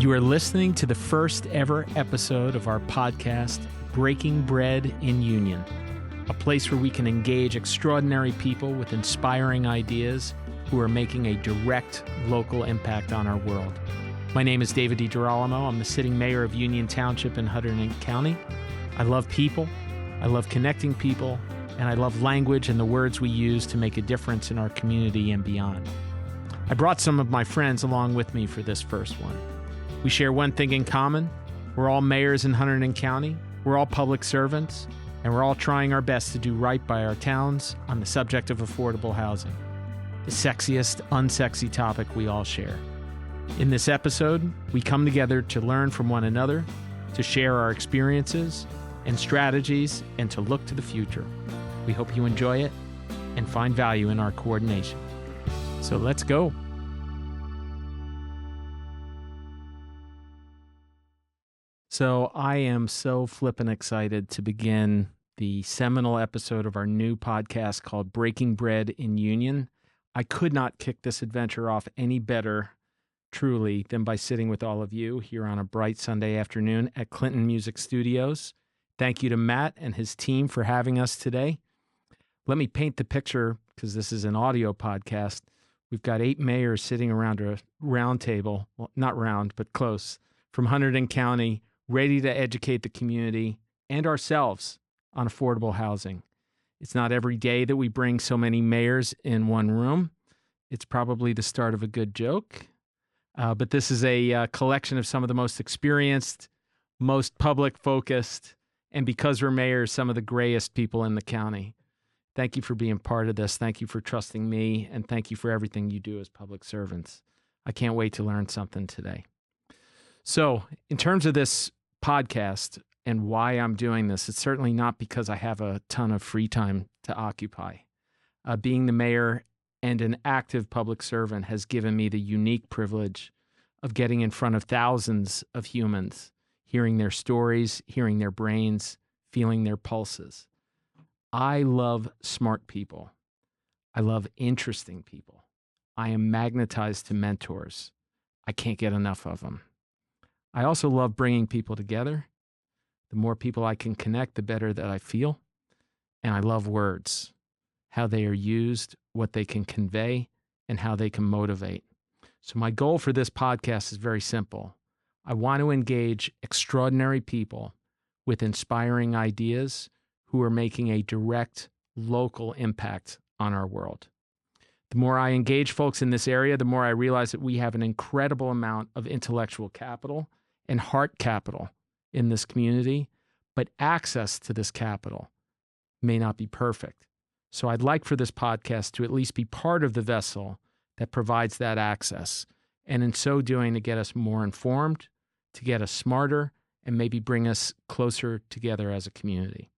You are listening to the first ever episode of our podcast, Breaking Bread in Union, a place where we can engage extraordinary people with inspiring ideas who are making a direct local impact on our world. My name is David DeGiralamo. I'm the sitting mayor of Union Township in Hunterdon County. I love people, I love connecting people, and I love language and the words we use to make a difference in our community and beyond. I brought some of my friends along with me for this first one. We share one thing in common. We're all mayors in Hunterdon County. We're all public servants, and we're all trying our best to do right by our towns on the subject of affordable housing, the sexiest, unsexy topic we all share. In this episode, we come together to learn from one another, to share our experiences and strategies, and to look to the future. We hope you enjoy it and find value in our coordination. So let's go. So I am so flippin' excited to begin the seminal episode of our new podcast called Breaking Bread in Union. I could not kick this adventure off any better, truly, than by sitting with all of you here on a bright Sunday afternoon at Clinton Music Studios. Thank you to Matt and his team for having us today. Let me paint the picture, because this is an audio podcast. We've got 8 mayors sitting around a round table, well, not round, but close, from Hunterdon County, ready to educate the community and ourselves on affordable housing. It's not every day that we bring so many mayors in one room. It's probably the start of a good joke. But this is a collection of some of the most experienced, most public-focused, and because we're mayors, some of the grayest people in the county. Thank you for being part of this. Thank you for trusting me, and thank you for everything you do as public servants. I can't wait to learn something today. So, in terms of this podcast and why I'm doing this, it's certainly not because I have a ton of free time to occupy. Being the mayor and an active public servant has given me the unique privilege of getting in front of thousands of humans, hearing their stories, hearing their brains, feeling their pulses. I love smart people. I love interesting people. I am magnetized to mentors. I can't get enough of them. I also love bringing people together. The more people I can connect, the better that I feel. And I love words, how they are used, what they can convey, and how they can motivate. So my goal for this podcast is very simple. I want to engage extraordinary people with inspiring ideas who are making a direct local impact on our world. The more I engage folks in this area, the more I realize that we have an incredible amount of intellectual capital and heart capital in this community, but access to this capital may not be perfect. So I'd like for this podcast to at least be part of the vessel that provides that access, and in so doing, to get us more informed, to get us smarter, and maybe bring us closer together as a community.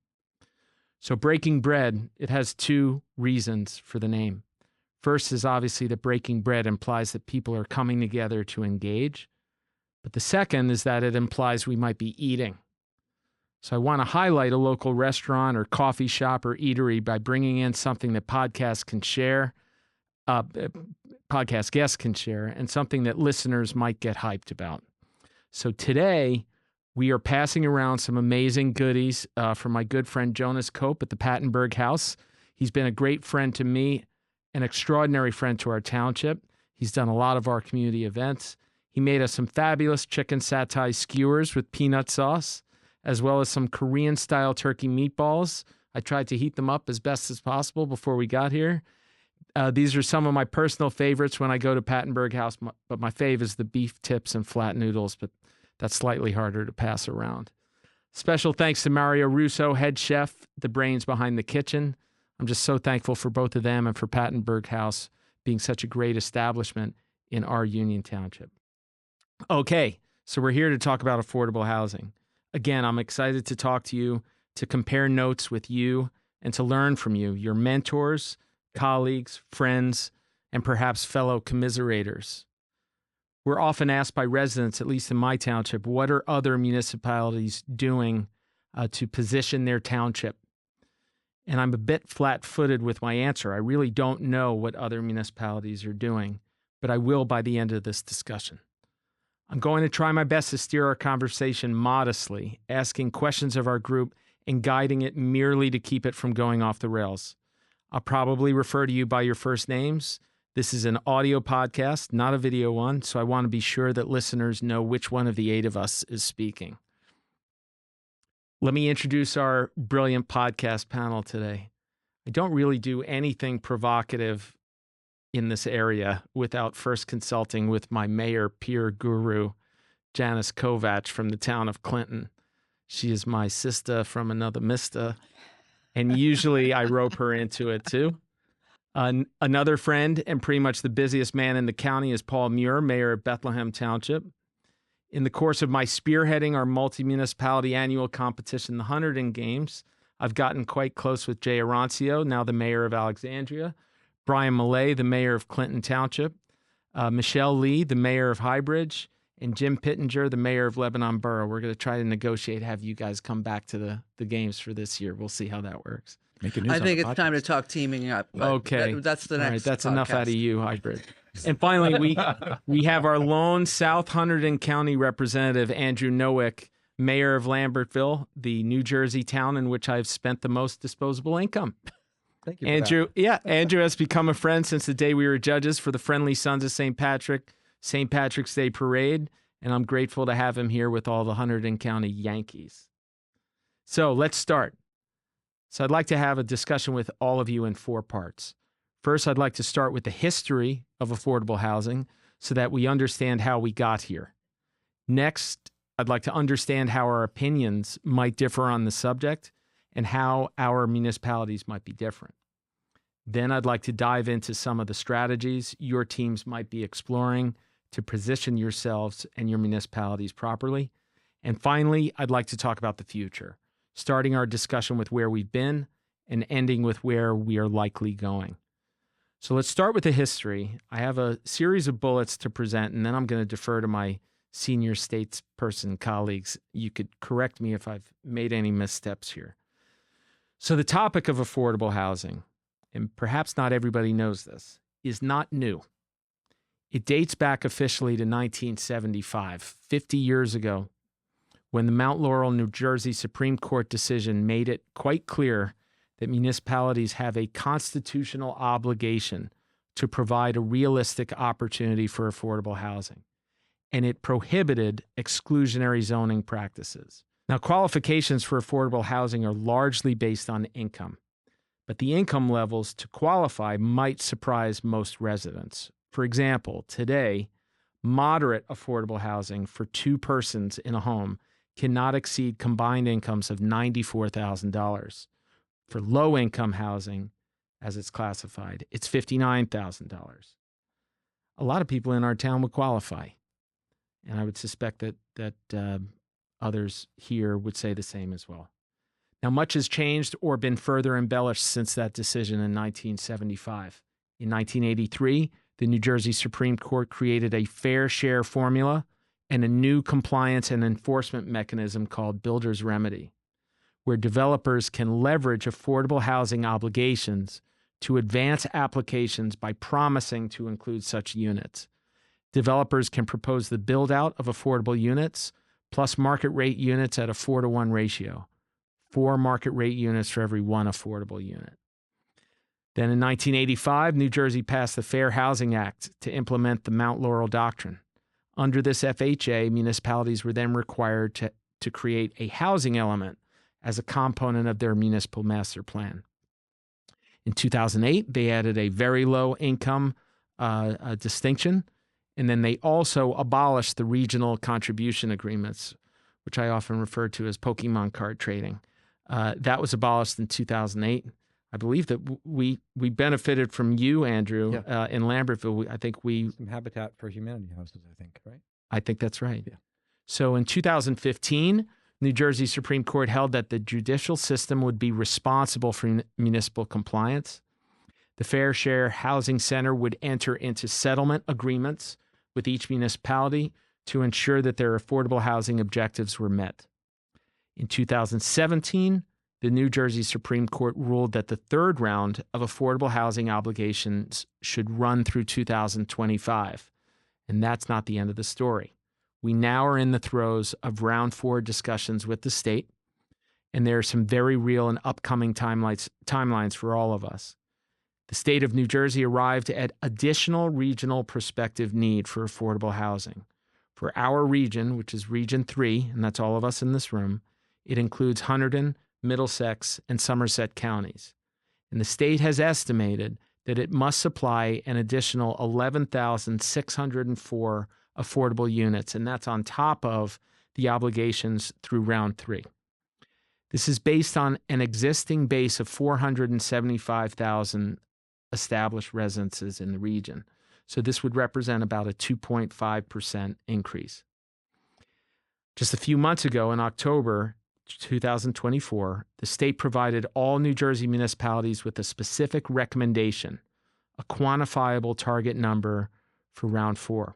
So Breaking Bread, it has 2 reasons for the name. First is obviously that breaking bread implies that people are coming together to engage. But the second is that it implies we might be eating. So I want to highlight a local restaurant or coffee shop or eatery by bringing in something that podcast guests can share, and something that listeners might get hyped about. So today, we are passing around some amazing goodies from my good friend Jonas Cope at the Pattenberg House. He's been a great friend to me, an extraordinary friend to our township. He's done a lot of our community events. He made us some fabulous chicken satay skewers with peanut sauce, as well as some Korean-style turkey meatballs. I tried to heat them up as best as possible before we got here. These are some of my personal favorites when I go to Pattenberg House, but my fave is the beef tips and flat noodles, but that's slightly harder to pass around. Special thanks to Mario Russo, head chef, the brains behind the kitchen. I'm just so thankful for both of them and for Pattenberg House being such a great establishment in our Union Township. Okay, so we're here to talk about affordable housing. Again, I'm excited to talk to you, to compare notes with you, and to learn from you, your mentors, colleagues, friends, and perhaps fellow commiserators. We're often asked by residents, at least in my township, what are other municipalities doing to position their township? And I'm a bit flat-footed with my answer. I really don't know what other municipalities are doing, but I will by the end of this discussion. I'm going to try my best to steer our conversation modestly, asking questions of our group and guiding it merely to keep it from going off the rails. I'll probably refer to you by your first names. This is an audio podcast, not a video one, so I want to be sure that listeners know which one of the 8 of us is speaking. Let me introduce our brilliant podcast panel today. I don't really do anything provocative in this area without first consulting with my mayor peer guru, Janice Kovach from the town of Clinton. She is my sister from another mister, and usually I rope her into it too. Another friend and pretty much the busiest man in the county is Paul Muir, mayor of Bethlehem Township. In the course of my spearheading our multi-municipality annual competition, the Hunterdon Games, I've gotten quite close with Jay Arancio, now the mayor of Alexandria, Brian Millay, the mayor of Clinton Township, Michelle Lee, the mayor of Highbridge, and Jim Pittenger, the mayor of Lebanon Borough. We're going to try to negotiate, have you guys come back to the games for this year. We'll see how that works. I think it's time to talk teaming up. Okay. That's the next. All right, that's podcast. enough out of you, Hybrid. And finally, we have our lone South Hunterdon County representative, Andrew Nowick, mayor of Lambertville, the New Jersey town in which I've spent the most disposable income. Thank you, Andrew. Yeah, Andrew has become a friend since the day we were judges for the Friendly Sons of St. Patrick's Day Parade, and I'm grateful to have him here with all the Hunterdon County Yankees. So let's start. So I'd like to have a discussion with all of you in 4 parts. First, I'd like to start with the history of affordable housing so that we understand how we got here. Next, I'd like to understand how our opinions might differ on the subject and how our municipalities might be different. Then I'd like to dive into some of the strategies your teams might be exploring to position yourselves and your municipalities properly. And finally, I'd like to talk about the future, starting our discussion with where we've been and ending with where we are likely going. So let's start with the history. I have a series of bullets to present, and then I'm going to defer to my senior statesperson colleagues. You could correct me if I've made any missteps here. So the topic of affordable housing, and perhaps not everybody knows this, is not new. It dates back officially to 1975, 50 years ago, when the Mount Laurel, New Jersey Supreme Court decision made it quite clear that municipalities have a constitutional obligation to provide a realistic opportunity for affordable housing, and it prohibited exclusionary zoning practices. Now, qualifications for affordable housing are largely based on income, but the income levels to qualify might surprise most residents. For example, today, moderate affordable housing for 2 persons in a home cannot exceed combined incomes of $94,000. For low-income housing, as it's classified, it's $59,000. A lot of people in our town would qualify, and I would suspect that others here would say the same as well. Now, much has changed or been further embellished since that decision in 1975. In 1983, the New Jersey Supreme Court created a fair share formula and a new compliance and enforcement mechanism called Builder's Remedy, where developers can leverage affordable housing obligations to advance applications by promising to include such units. Developers can propose the build-out of affordable units plus market rate units at a 4-to-1 ratio, 4 market rate units for every 1 affordable unit. Then in 1985, New Jersey passed the Fair Housing Act to implement the Mount Laurel Doctrine. Under this FHA, municipalities were then required to create a housing element as a component of their municipal master plan. In 2008, they added a very low income distinction, and then they also abolished the regional contribution agreements, which I often refer to as Pokemon card trading. That was abolished in 2008. I believe that we benefited from you, Andrew, in Lambertville. I think some Habitat for Humanity houses, I think, right? I think that's right. Yeah. So in 2015, New Jersey Supreme Court held that the judicial system would be responsible for municipal compliance. The Fair Share Housing Center would enter into settlement agreements with each municipality to ensure that their affordable housing objectives were met. In 2017, the New Jersey Supreme Court ruled that the 3rd round of affordable housing obligations should run through 2025. And that's not the end of the story. We now are in the throes of round 4 discussions with the state, and there are some very real and upcoming timelines for all of us. The state of New Jersey arrived at additional regional prospective need for affordable housing. For our region, which is Region 3, and that's all of us in this room, it includes Hunterdon, Middlesex, and Somerset counties. And the state has estimated that it must supply an additional 11,604 affordable units, and that's on top of the obligations through round 3. This is based on an existing base of 475,000 established residences in the region. So this would represent about a 2.5% increase. Just a few months ago, in October 2024, the state provided all New Jersey municipalities with a specific recommendation, a quantifiable target number for round 4.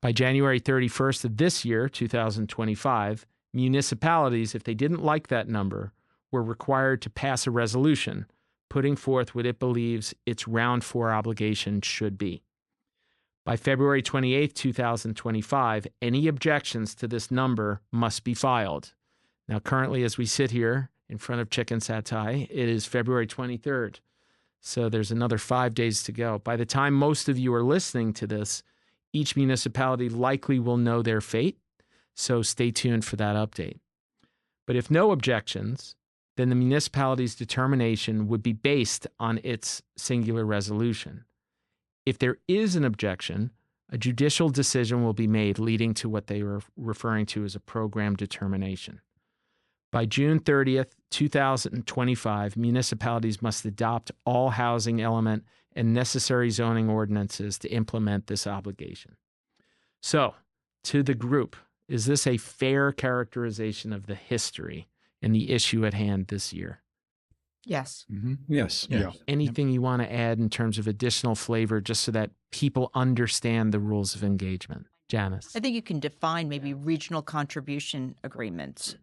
By January 31st of this year, 2025, municipalities, if they didn't like that number, were required to pass a resolution putting forth what it believes its round 4 obligation should be. By February 28th, 2025, any objections to this number must be filed. Now, currently, as we sit here in front of Chicken Satay, it is February 23rd. So there's another 5 days to go. By the time most of you are listening to this, each municipality likely will know their fate. So stay tuned for that update. But if no objections, then the municipality's determination would be based on its singular resolution. If there is an objection, a judicial decision will be made leading to what they are referring to as a program determination. By June 30th, 2025, municipalities must adopt all housing element and necessary zoning ordinances to implement this obligation. So, to the group, is this a fair characterization of the history and the issue at hand this year? Yes. Mm-hmm. Yes. Yeah. Anything you want to add in terms of additional flavor just so that people understand the rules of engagement? Janice? I think you can define maybe regional contribution agreements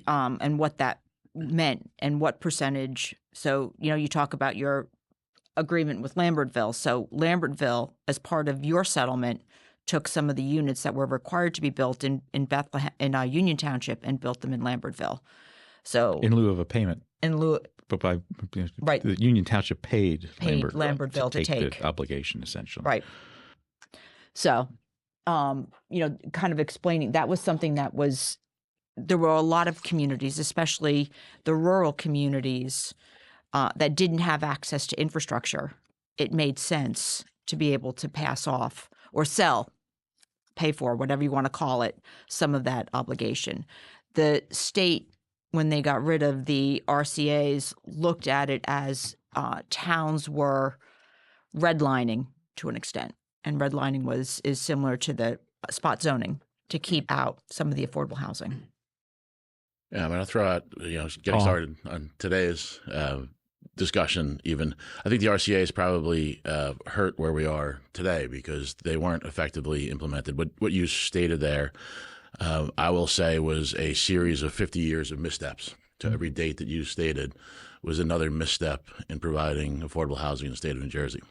and what that meant and what percentage. So, you talk about your agreement with Lambertville. So Lambertville, as part of your settlement, took some of the units that were required to be built in Bethlehem, in Union Township, and built them in Lambertville. So in lieu of a payment. But right. The Union Township paid Lambertville to take the obligation, essentially. Right. So, kind of explaining, that was something that was, there were a lot of communities, especially the rural communities, that didn't have access to infrastructure. It made sense to be able to pass off or sell, pay for, whatever you want to call it, some of that obligation. The state, when they got rid of the RCAs, looked at it as towns were redlining to an extent. And redlining is similar to the spot zoning to keep out some of the affordable housing. Yeah, I'm going to throw out, getting started on today's discussion even. I think the RCAs probably hurt where we are today because they weren't effectively implemented. What you stated there, I will say, was a series of 50 years of missteps. To every date that you stated was another misstep in providing affordable housing in the state of New Jersey.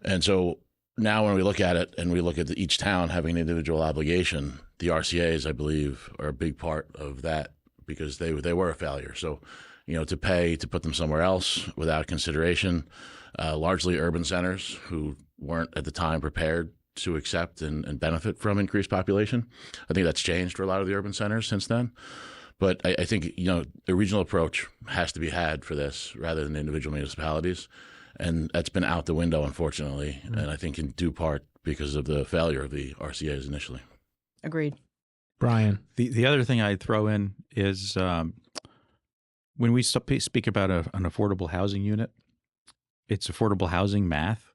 And so now when we look at it and we look at each town having an individual obligation, the RCAs, I believe, are a big part of that because they were a failure. So, to pay to put them somewhere else without consideration, largely urban centers who weren't at the time prepared to accept and benefit from increased population. I think that's changed for a lot of the urban centers since then. But I think, a regional approach has to be had for this rather than individual municipalities. And that's been out the window, unfortunately, and I think in due part because of the failure of the RCAs initially. Agreed. Brian? The other thing I'd throw in is when we speak about an affordable housing unit, it's affordable housing math.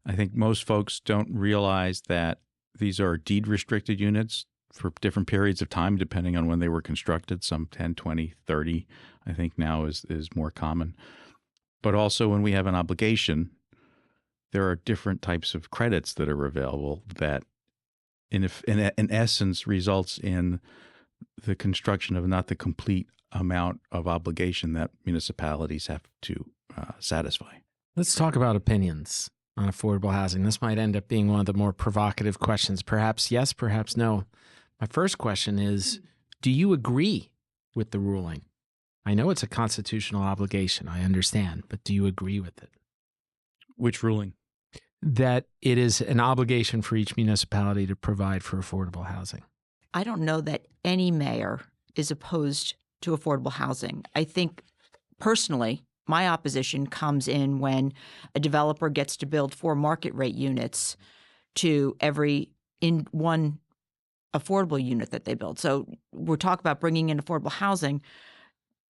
I think most folks don't realize that these are deed-restricted units for different periods of time, depending on when they were constructed, some 10, 20, 30, I think now is more common. But also when we have an obligation, there are different types of credits that are available that in essence results in the construction of not the complete amount of obligation that municipalities have to satisfy. Let's talk about opinions. on affordable housing? This might end up being one of the more provocative questions. Perhaps yes, perhaps no. My first question is, do you agree with the ruling? I know it's a constitutional obligation, I understand, but do you agree with it? Which ruling? That it is an obligation for each municipality to provide for affordable housing. I don't know that any mayor is opposed to affordable housing. I think personally, my opposition comes in when a developer gets to build 4 market rate units to in one affordable unit that they build. So we're talking about bringing in affordable housing.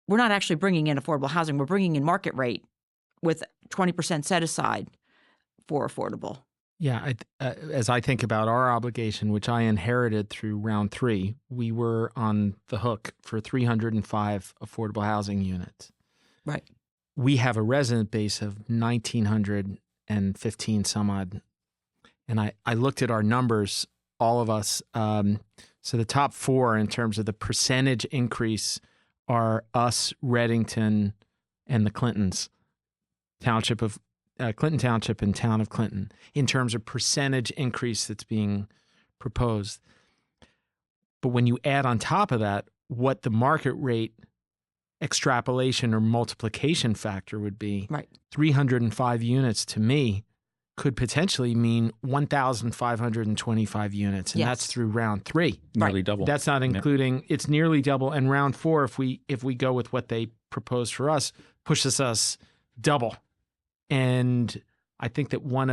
We're not actually bringing in affordable housing. We're bringing in market rate with 20% set aside for affordable. Yeah, as I think about our obligation, which I inherited through round 3, we were on the hook for 305 affordable housing units. Right. We have a resident base of 1,915 some odd. And I looked at our numbers, all of us. So the top 4 in terms of the percentage increase are us, Reddington, and the Clintons, Clinton Township and Town of Clinton, in terms of percentage increase that's being proposed. But when you add on top of that what the market rate extrapolation or multiplication factor would be, right, 305 units to me could potentially mean 1,525 units, and yes, that's through round 3. Nearly double. That's not including, it's nearly double. And round 4, if we go with what they propose for us, pushes us double. And I think that let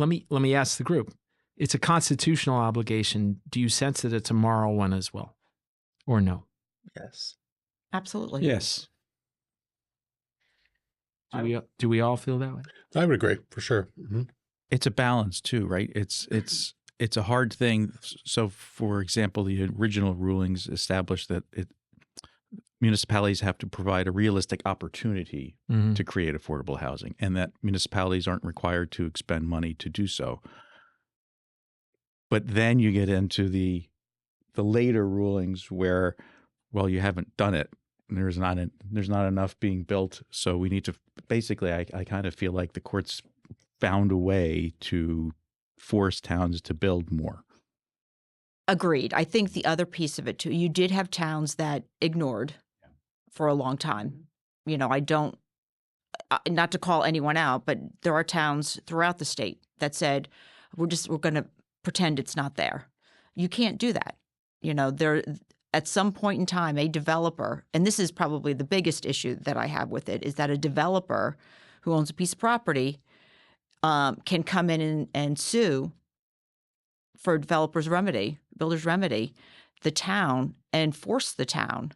me ask the group. It's a constitutional obligation. Do you sense that it's a moral one as well, or no? Yes. Absolutely. Yes. Do we all feel that way? I would agree for sure. Mm-hmm. It's a balance too, right? It's a hard thing. So, for example, the original rulings established that municipalities have to provide a realistic opportunity to create affordable housing, and that municipalities aren't required to expend money to do so. But then you get into the later rulings where, well, you haven't done it. There's not enough being built, so we need to. Basically, I kind of feel like the courts found a way to force towns to build more. Agreed. I think the other piece of it too, you did have towns that ignored for a long time. You know, I don't, not to call anyone out, but there are towns throughout the state that said, we're going to pretend it's not there. You can't do that. You know, at some point in time, a developer, and this is probably the biggest issue that I have with it, is that a developer who owns a piece of property can come in and sue for builder's remedy, the town, and force the town,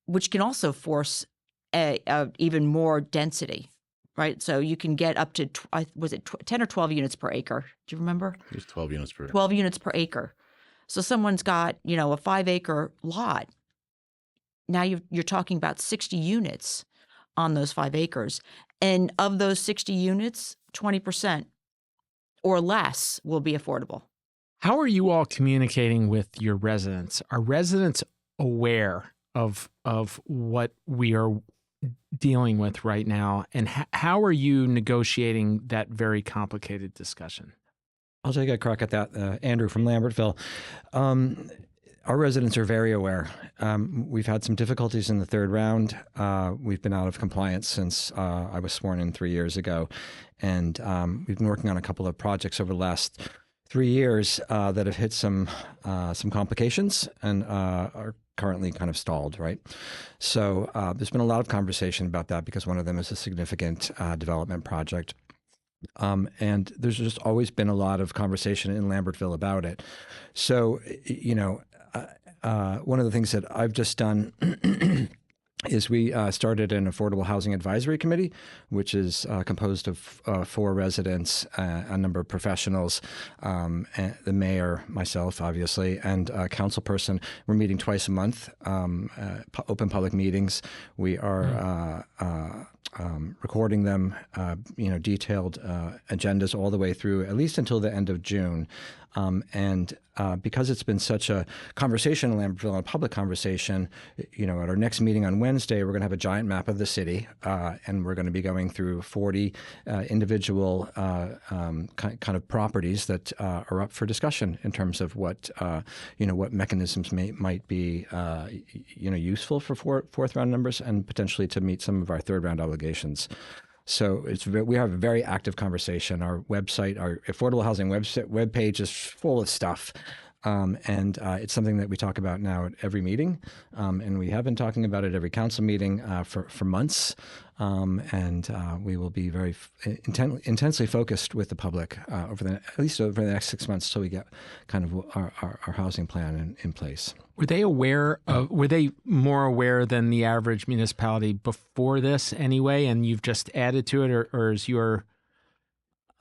which can also force even more density, right? So you can get up to, was it 10 or 12 units per acre? Do you remember? It was 12 units per acre. 12 units per acre. So someone's got, a 5-acre lot. Now you're talking about 60 units on those 5 acres. And of those 60 units, 20% or less will be affordable. How are you all communicating with your residents? Are residents aware of what we are dealing with right now? And how are you negotiating that very complicated discussion? I'll take a crack at that. Andrew from Lambertville. Our residents are very aware. We've had some difficulties in the third round. We've been out of compliance since I was sworn in 3 years ago. And we've been working on a couple of projects over the last 3 years that have hit some complications and are currently kind of stalled, right? So there's been a lot of conversation about that because one of them is a significant development project. And there's just always been a lot of conversation in Lambertville about it. So, one of the things that I've just done is we started an affordable housing advisory committee, which is composed of 4 residents, a number of professionals, the mayor, myself, obviously, and a council person. We're meeting twice a month, open public meetings. We are recording them, detailed agendas all the way through, at least until the end of June. And because it's been such a conversation in Lambertville, a public conversation, at our next meeting on Wednesday, Wednesday, we're going to have a giant map of the city, and we're going to be going through 40 individual kind of properties that are up for discussion in terms of what what mechanisms might be useful for fourth round numbers and potentially to meet some of our third round obligations. So we have a very active conversation. Our website, our affordable housing web page is full of stuff. And it's something that we talk about now at every meeting, and we have been talking about it every council meeting for months. And we will be very intensely focused with the public at least over the next 6 months till we get kind of our housing plan in place. Were they more aware than the average municipality before this anyway, and you've just added to it, or is your...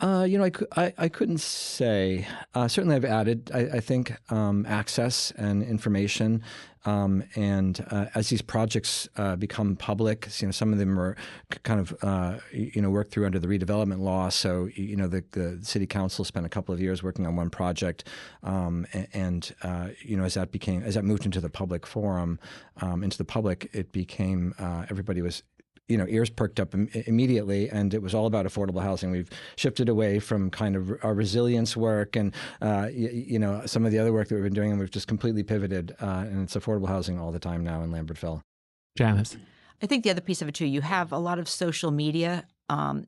I couldn't say. Certainly, I've added. I think access and information, and as these projects become public, some of them are kind of worked through under the redevelopment law. So the city council spent a couple of years working on one project, and as that moved into the public forum, into the public, it became everybody was. Ears perked up immediately, and it was all about affordable housing. We've shifted away from kind of our resilience work and, some of the other work that we've been doing, and we've just completely pivoted, and it's affordable housing all the time now in Lambertville. Janice? I think the other piece of it, too, you have a lot of social media.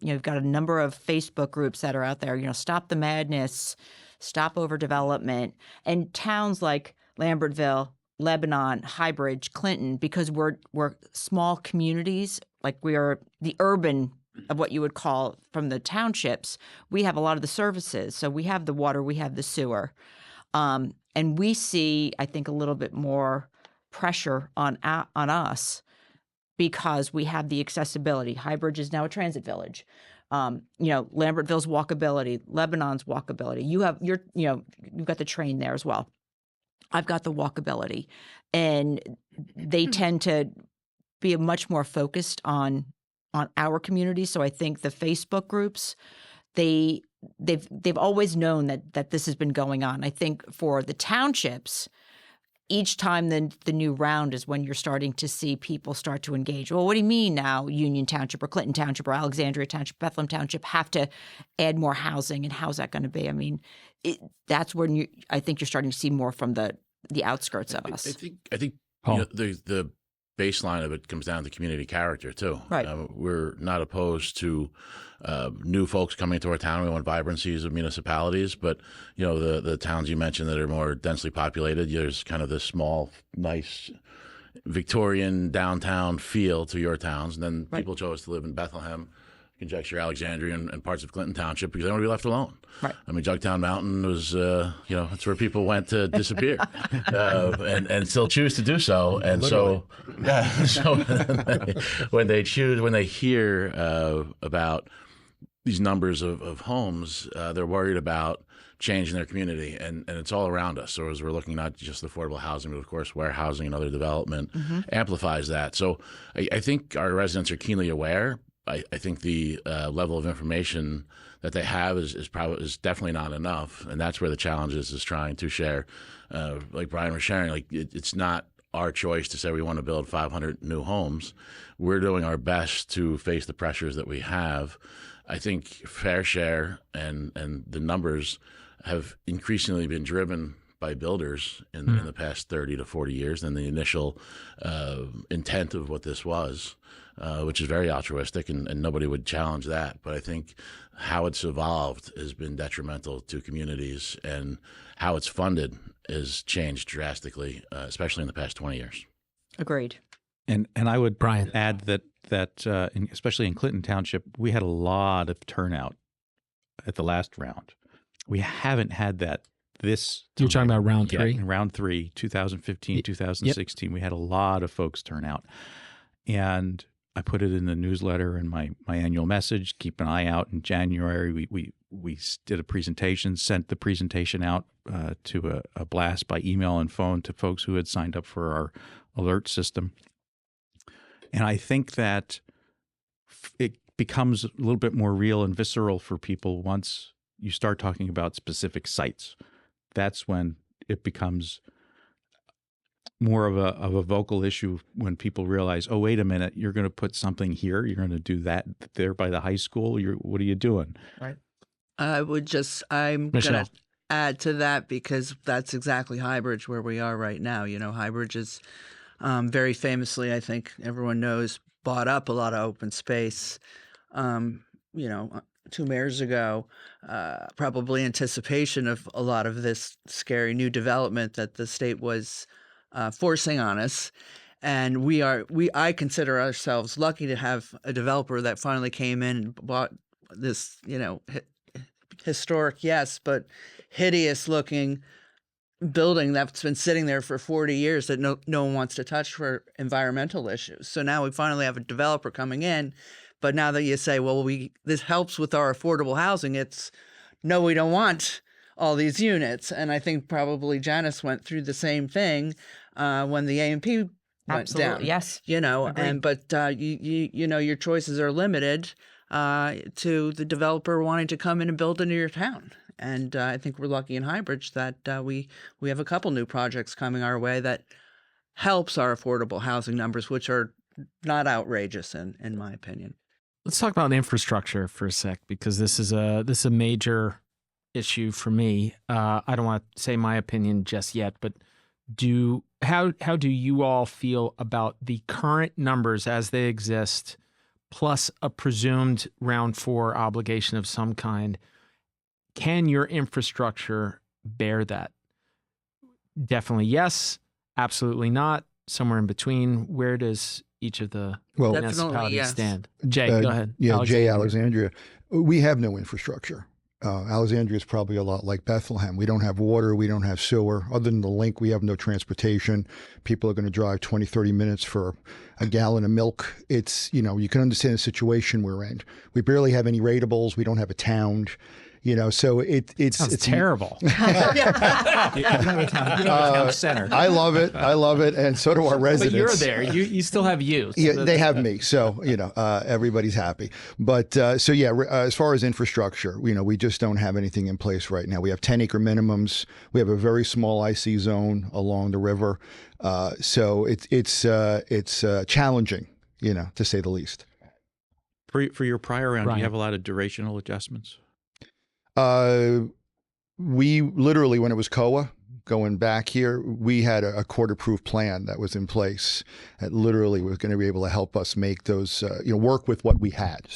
You've got a number of Facebook groups that are out there, Stop the Madness, Stop Overdevelopment, and towns like Lambertville, Lebanon, Highbridge, Clinton, because we're small communities, like we are the urban of what you would call from the townships. We have a lot of the services. So we have the water, we have the sewer. And we see, I think, a little bit more pressure on us because we have the accessibility. Highbridge is now a transit village. Lambertville's walkability, Lebanon's walkability. You've got the train there as well. I've got the walkability, and they tend to be much more focused on our community. So I think the Facebook groups, they've always known that this has been going on. I think for the townships, each time the new round is when you're starting to see people start to engage. Well, what do you mean now Union Township or Clinton Township or Alexandria Township, Bethlehem Township have to add more housing, and how's that going to be? I mean, that's when I think you're starting to see more from the outskirts of us. I think the baseline of it comes down to community character too. Right. We're not opposed to new folks coming to our town. We want vibrancies of municipalities, but the towns you mentioned that are more densely populated, there's kind of this small, nice Victorian downtown feel to your towns, and then people chose to live in Bethlehem, conjecture Alexandria, and parts of Clinton Township because they don't want to be left alone. Right. I mean, Jugtown Mountain was, that's where people went to disappear, and still choose to do so. And literally. so when they hear about these numbers of homes, they're worried about change in their community, and it's all around us. So as we're looking not just affordable housing, but of course warehousing and other development amplifies that. So I think our residents are keenly aware. I think the level of information that they have is definitely not enough, and that's where the challenge is trying to share. Like Brian was sharing, like it's not our choice to say we want to build 500 new homes. We're doing our best to face the pressures that we have. I think fair share and the numbers have increasingly been driven by builders in the past 30 to 40 years than the initial intent of what this was. Which is very altruistic, and nobody would challenge that. But I think how it's evolved has been detrimental to communities, and how it's funded has changed drastically, especially in the past 20 years. Agreed. And I would add that especially in Clinton Township, we had a lot of turnout at the last round. We haven't had that this time. You're talking about round three? In round 3, 2015, 2016, we had a lot of folks turn out. And I put it in the newsletter and my annual message. Keep an eye out in January. We did a presentation, sent the presentation out to a blast by email and phone to folks who had signed up for our alert system. And I think that it becomes a little bit more real and visceral for people once you start talking about specific sites. That's when it becomes more of a vocal issue when people realize, oh, wait a minute, you're going to put something here, you're going to do that there by the high school. What are you doing? Right. I'm going to add to that, because that's exactly Highbridge, where we are right now. Highbridge is very famously, I think everyone knows, bought up a lot of open space, 2 mayors ago, probably anticipation of a lot of this scary new development that the state was forcing on us. And I consider ourselves lucky to have a developer that finally came in and bought this, historic, yes, but hideous looking building that's been sitting there for 40 years that no one wants to touch for environmental issues. So now we finally have a developer coming in. But now that you say, well, this helps with our affordable housing, it's no, we don't want all these units. And I think probably Janice went through the same thing when the A&P went down. Yes. But your choices are limited to the developer wanting to come in and build into your town. And I think we're lucky in Highbridge that we have a couple new projects coming our way that helps our affordable housing numbers, which are not outrageous in my opinion. Let's talk about infrastructure for a sec, because this is a major issue for me. I don't want to say my opinion just yet, but how do you all feel about the current numbers as they exist, plus a presumed round 4 obligation of some kind? Can your infrastructure bear that? Definitely yes, absolutely not, somewhere in between. Where does each of the municipalities stand? Jay, go ahead. Yeah, Jay, Alexandria. We have no infrastructure. Alexandria is probably a lot like Bethlehem. We don't have water. We don't have sewer. Other than the link, we have no transportation. People are going to drive 20, 30 minutes for a gallon of milk. It's, you can understand the situation we're in. We barely have any ratables. We don't have a town. So it's terrible. You don't have a town center. I love it, and so do our residents. But you're there. You still have you. So yeah, they have me. So everybody's happy. But as far as infrastructure, we just don't have anything in place right now. We have 10-acre minimums. We have a very small IC zone along the river. So it's challenging, to say the least. For your prior round, Ryan. Do you have a lot of durational adjustments? We literally, when it was COA going back here, we had a court-approved plan that was in place that literally was going to be able to help us make those, work with what we had,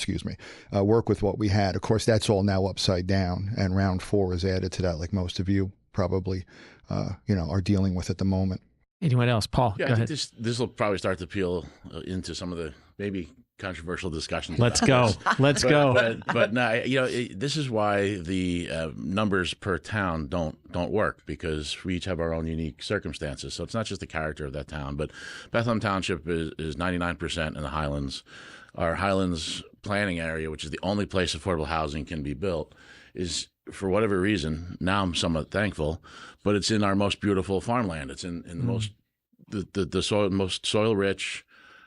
work with what we had. Of course, that's all now upside down, and round 4 is added to that, like most of you probably, are dealing with at the moment. Anyone else? Paul, Yeah, go I ahead. think this will probably start to peel into some of the maybe controversial discussions. Let's go. Let's go. But no, this is why the numbers per town don't work, because we each have our own unique circumstances. So it's not just the character of that town, but Bethlehem Township is 99% in the Highlands. Our Highlands planning area, which is the only place affordable housing can be built, is, for whatever reason, now I'm somewhat thankful, but it's in our most beautiful farmland. It's in the most soil rich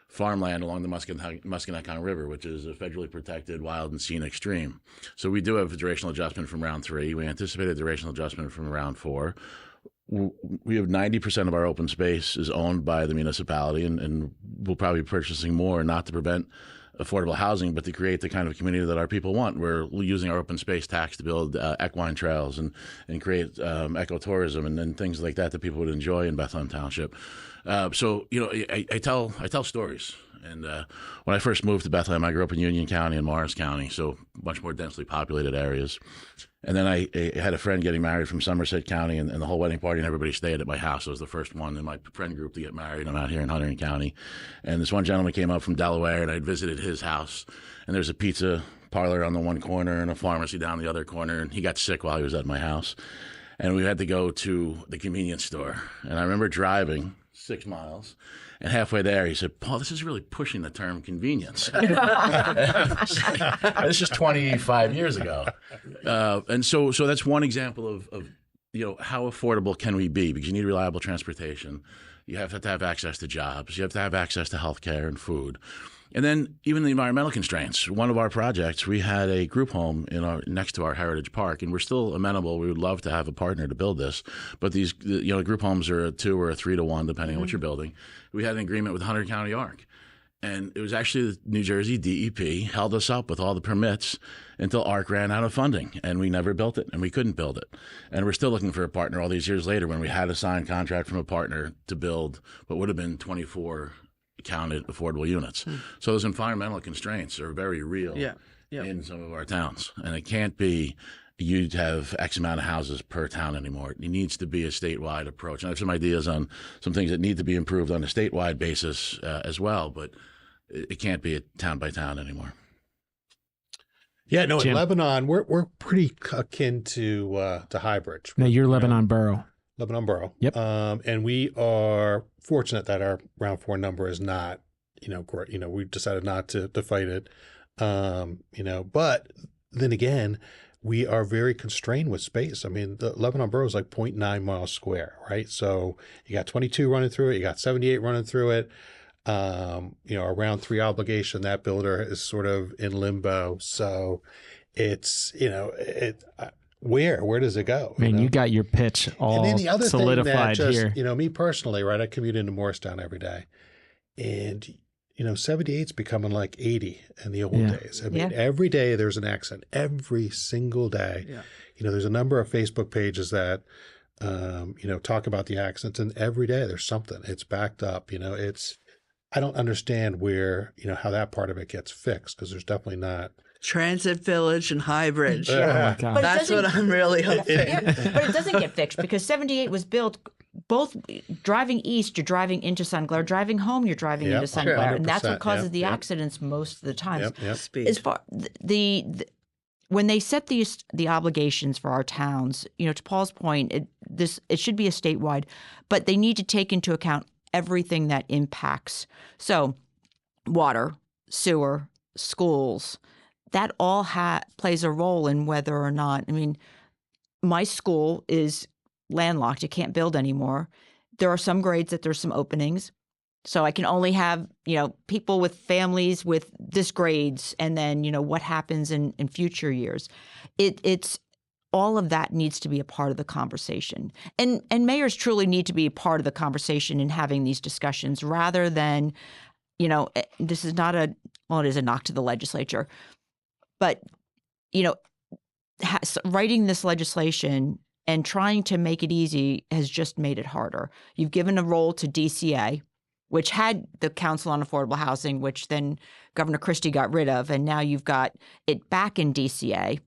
farmland along the Musconetcong River, which is a federally protected wild and scenic stream. So we do have a durational adjustment from round 3. We anticipate a durational adjustment from round 4. We have 90% of our open space is owned by the municipality, and we'll probably be purchasing more, not to prevent affordable housing, but to create the kind of community that our people want. We're using our open space tax to build equine trails and create ecotourism and things like that people would enjoy in Bethlehem Township. So I tell stories. And when I first moved to Bethlehem, I grew up in Union County and Morris County, so much more densely populated areas. And then I had a friend getting married from Somerset County, and the whole wedding party and everybody stayed at my house. I was the first one in my friend group to get married. I'm out here in Hunterdon County. And this one gentleman came up from Delaware, and I'd visited his house. And there's a pizza parlor on the one corner and a pharmacy down the other corner. And he got sick while he was at my house. And we had to go to the convenience store. And I remember driving 6 miles. And halfway there, he said, "Paul, this is really pushing the term convenience." This is 25 years ago. And so that's one example of how affordable can we be? Because you need reliable transportation. You have to have access to jobs. You have to have access to health care and food. And then even the environmental constraints. One of our projects, we had a group home next to our Heritage Park, and we're still amenable. We would love to have a partner to build this, but these group homes are a 2 or a 3 to 1 depending on what you're building. We had an agreement with Hunterdon County ARC, and it was actually the New Jersey DEP held us up with all the permits until ARC ran out of funding, and we never built it, and we couldn't build it. And we're still looking for a partner all these years later when we had a signed contract from a partner to build what would have been 24 counted affordable units. So those environmental constraints are very real in some of our towns. And it can't be you'd have X amount of houses per town anymore. It needs to be a statewide approach. And I have some ideas on some things that need to be improved on a statewide basis as well, but it can't be a town by town anymore. Yeah, no, Jim. in Lebanon, we're pretty akin to Highbridge. No, you're Lebanon Borough. Lebanon Borough. Yep. And we are fortunate that our round 4 number is not, great. We decided not to fight it. But then again, we are very constrained with space. I mean, the Lebanon Borough is like 0.9 miles square, right? So you got 22 running through it, you got 78 running through it. Our round 3 obligation, that builder is sort of in limbo. So it's, where does it go? Man, you got your pitch all and then the other solidified thing that here. me personally, right? I commute into Morristown every day, and 78's becoming like 80 in the old days. I mean, every day there's an accident. Every single day. Yeah. There's a number of Facebook pages that talk about the accidents, and every day there's something. It's backed up. I don't understand where how that part of it gets fixed, because there's definitely not. Transit Village and High Bridge. Oh my God. But That's what I'm really hoping. But it doesn't get fixed because 78 was built both driving east, you're driving into Sun Glare, driving home, you're driving into Sun Glare. And that's what causes the accidents most of the time. Speed. As far when they set the obligations for our towns, to Paul's point, it should be a statewide, but they need to take into account everything that impacts. So water, sewer, schools, that all plays a role in whether or not, my school is landlocked. It can't build anymore. There are some grades that there's some openings. So I can only have, people with families with this grades, and then, what happens in future years. It's all of that needs to be a part of the conversation. And mayors truly need to be a part of the conversation in having these discussions rather than, this is not it is a knock to the legislature. But, writing this legislation and trying to make it easy has just made it harder. You've given a role to DCA, which had the Council on Affordable Housing, which then Governor Christie got rid of, and now you've got it back in DCA.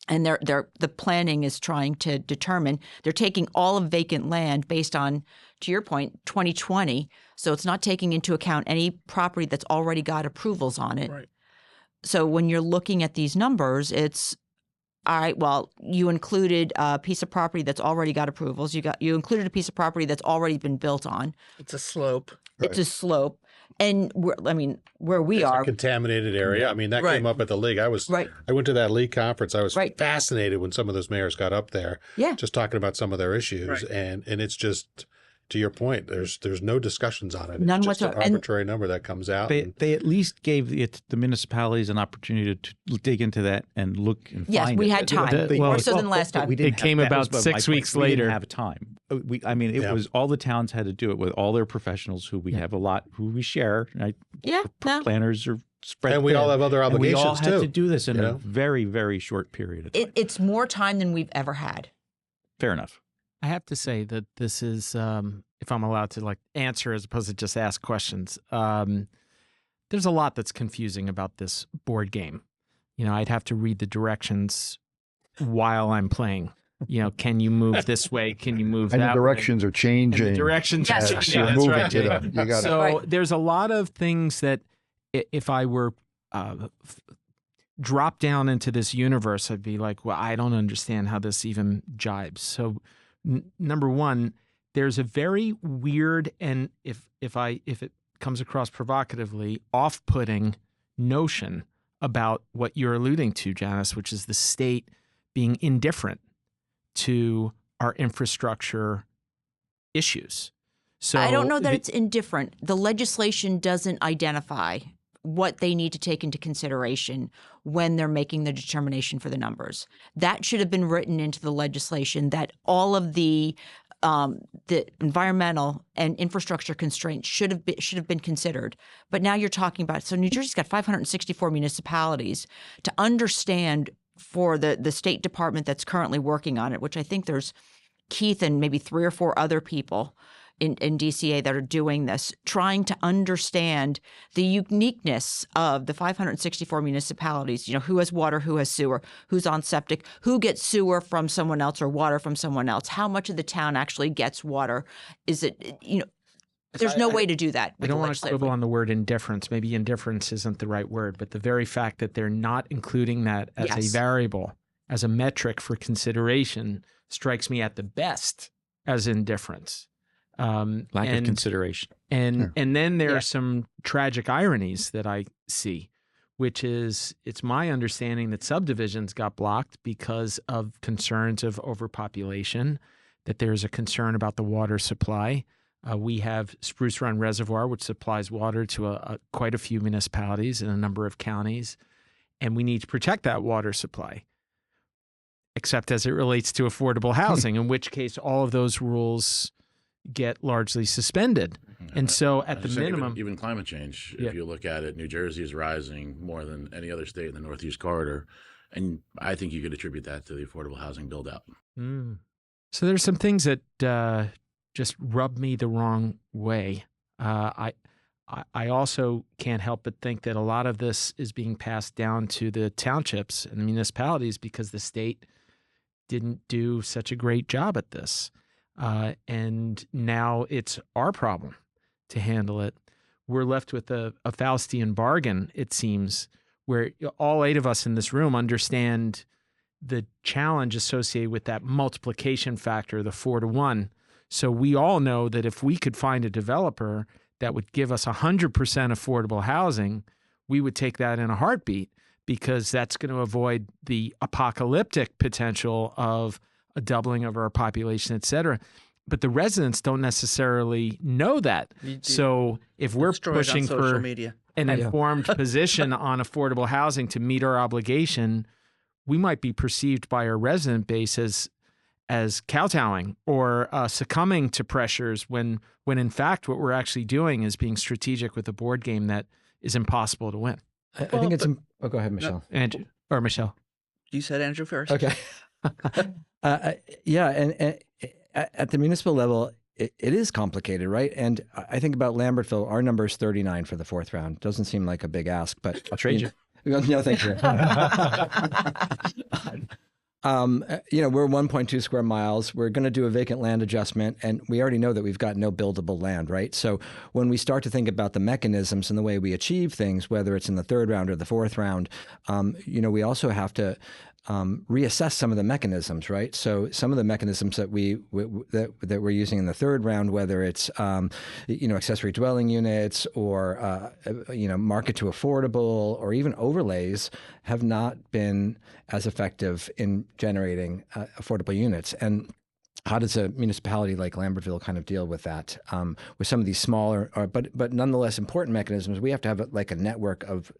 And the planning is trying to determine, they're taking all of vacant land based on, to your point, 2020. So it's not taking into account any property that's already got approvals on it. Right. So when you're looking at these numbers, it's all right. Well, you included a piece of property that's already got approvals. You included a piece of property that's already been built on. It's a slope. It's a slope, and where we are, a contaminated area. That came up at the league. I went to that league conference. I was fascinated when some of those mayors got up there. Yeah, just talking about some of their issues, and it's just. To your point, there's no discussions on it. None it's just whatsoever. An arbitrary number that comes out. They at least gave the municipalities an opportunity to dig into that and look and find it. Yes, we had time. More so than last time. It came about 6 weeks later. We didn't have time. It was all the towns had to do it with all their professionals who we have a lot, who we share. Right? Yeah. Planners are spread and we thin. all have other obligations, and we all too. had to do this in a very, very short period of time. It's more time than we've ever had. Fair enough. I have to say that this is, if I'm allowed to answer as opposed to just ask questions, there's a lot that's confusing about this board game. I'd have to read the directions while I'm playing. Can you move this way? Can you move and that way? And the directions are changing. And the directions are changing. You're That's moving right. to them. You got So there's a lot of things that if I were drop down into this universe, I'd be like, well, I don't understand how this even jibes. So number one, there's a very weird and if it comes across provocatively, off-putting notion about what you're alluding to, Janice, which is the state being indifferent to our infrastructure issues. So I don't know that it's indifferent. The legislation doesn't identify what they need to take into consideration when they're making the determination for the numbers. That should have been written into the legislation, that all of the environmental and infrastructure constraints should have been considered. But now you're talking about, so New Jersey's got 564 municipalities. To understand for the State Department that's currently working on it, which I think there's Keith and maybe 3 or 4 other people in DCA that are doing this, trying to understand the uniqueness of the 564 municipalities, who has water, who has sewer, who's on septic, who gets sewer from someone else or water from someone else, how much of the town actually gets water. Is it, there's no way to do that. I don't want to quibble on the word indifference. Maybe indifference isn't the right word, but the very fact that they're not including that as a variable, as a metric for consideration, strikes me at the best as indifference. Lack of consideration. And then there are some tragic ironies that I see, which is it's my understanding that subdivisions got blocked because of concerns of overpopulation, that there's a concern about the water supply. We have Spruce Run Reservoir, which supplies water to quite a few municipalities in a number of counties, and we need to protect that water supply, except as it relates to affordable housing, in which case all of those rules get largely suspended. And so at the minimum, even climate change, if you look at it, New Jersey is rising more than any other state in the Northeast corridor. And I think you could attribute that to the affordable housing build out. So there's some things that just rub me the wrong way. I also can't help but think that a lot of this is being passed down to the townships and the municipalities because the state didn't do such a great job at this. And now it's our problem to handle it. We're left with a Faustian bargain, it seems, where all 8 of us in this room understand the challenge associated with that multiplication factor, the 4 to 1. So we all know that if we could find a developer that would give us 100% affordable housing, we would take that in a heartbeat, because that's going to avoid the apocalyptic potential of a doubling of our population, et cetera. But the residents don't necessarily know that. So if we're pushing for an informed position on affordable housing to meet our obligation, we might be perceived by our resident base as kowtowing or succumbing to pressures when in fact what we're actually doing is being strategic with a board game that is impossible to win. I think it's... go ahead, Michelle. Andrew, or Michelle. You said Andrew first. Okay. And at the municipal level, it is complicated, right? And I think about Lambertville, our number is 39 for the 4th round. Doesn't seem like a big ask, but I'll trade you. No, thank you. We're 1.2 square miles. We're going to do a vacant land adjustment, and we already know that we've got no buildable land, right? So when we start to think about the mechanisms and the way we achieve things, whether it's in the 3rd round or the 4th round, we also have to reassess some of the mechanisms, right? So some of the mechanisms that that we're using in the 3rd round, whether it's accessory dwelling units or market to affordable or even overlays, have not been as effective in generating affordable units. And how does a municipality like Lambertville kind of deal with that? With some of these smaller, but nonetheless important mechanisms, we have to have a network of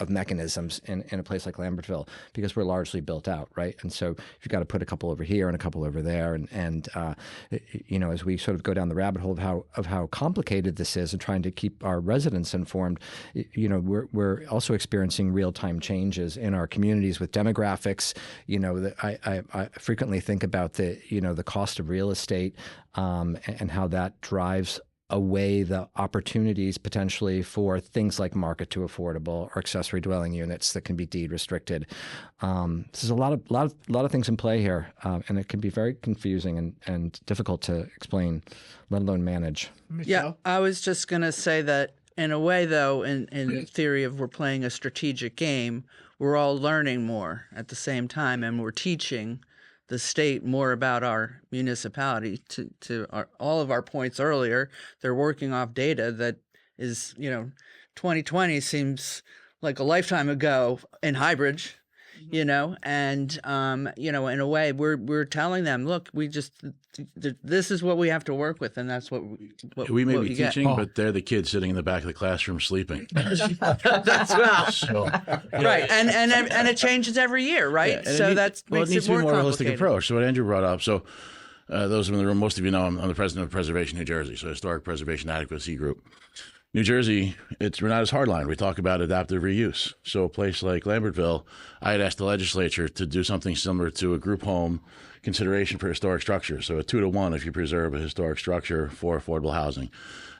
mechanisms in a place like Lambertville, because we're largely built out, right? And so you've got to put a couple over here and a couple over there, and as we sort of go down the rabbit hole of how complicated this is and trying to keep our residents informed, we're also experiencing real-time changes in our communities with demographics. I frequently think about the cost of real estate and how that drives away the opportunities potentially for things like market to affordable or accessory dwelling units that can be deed restricted. There's a lot of things in play here, and it can be very confusing and difficult to explain, let alone manage. Yeah, I was just going to say that in a way, though, in theory of we're playing a strategic game, we're all learning more at the same time, and we're teaching the state more about our municipality. To all of our points earlier, they're working off data that is, 2020 seems like a lifetime ago in Highbridge, you know, and you know, in a way, we're telling them, look, this is what we have to work with, and that's what we may what be you get. teaching, but they're the kids sitting in the back of the classroom sleeping. That's well, So, right, and it changes every year, right? and So it that's well, it makes needs it to be more a more holistic complicated. approach. So what Andrew brought up. So those in the room, most of you know, I'm the president of Preservation New Jersey, so Historic Preservation Advocacy Group. New Jersey, we're not as hardline. We talk about adaptive reuse. So a place like Lambertville, I had asked the legislature to do something similar to a group home consideration for historic structures. So a 2-to-1 if you preserve a historic structure for affordable housing.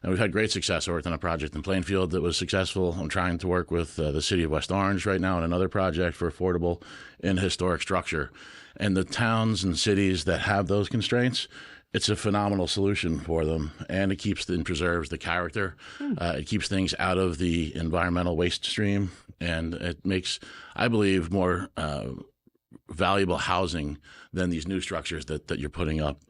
And we've had great success. I worked on a project in Plainfield that was successful. I'm trying to work with the city of West Orange right now on another project for affordable in a historic structure. And the towns and cities that have those constraints, it's a phenomenal solution for them, and it keeps and preserves the character. It keeps things out of the environmental waste stream, and it makes, I believe, more valuable housing than these new structures that you're putting up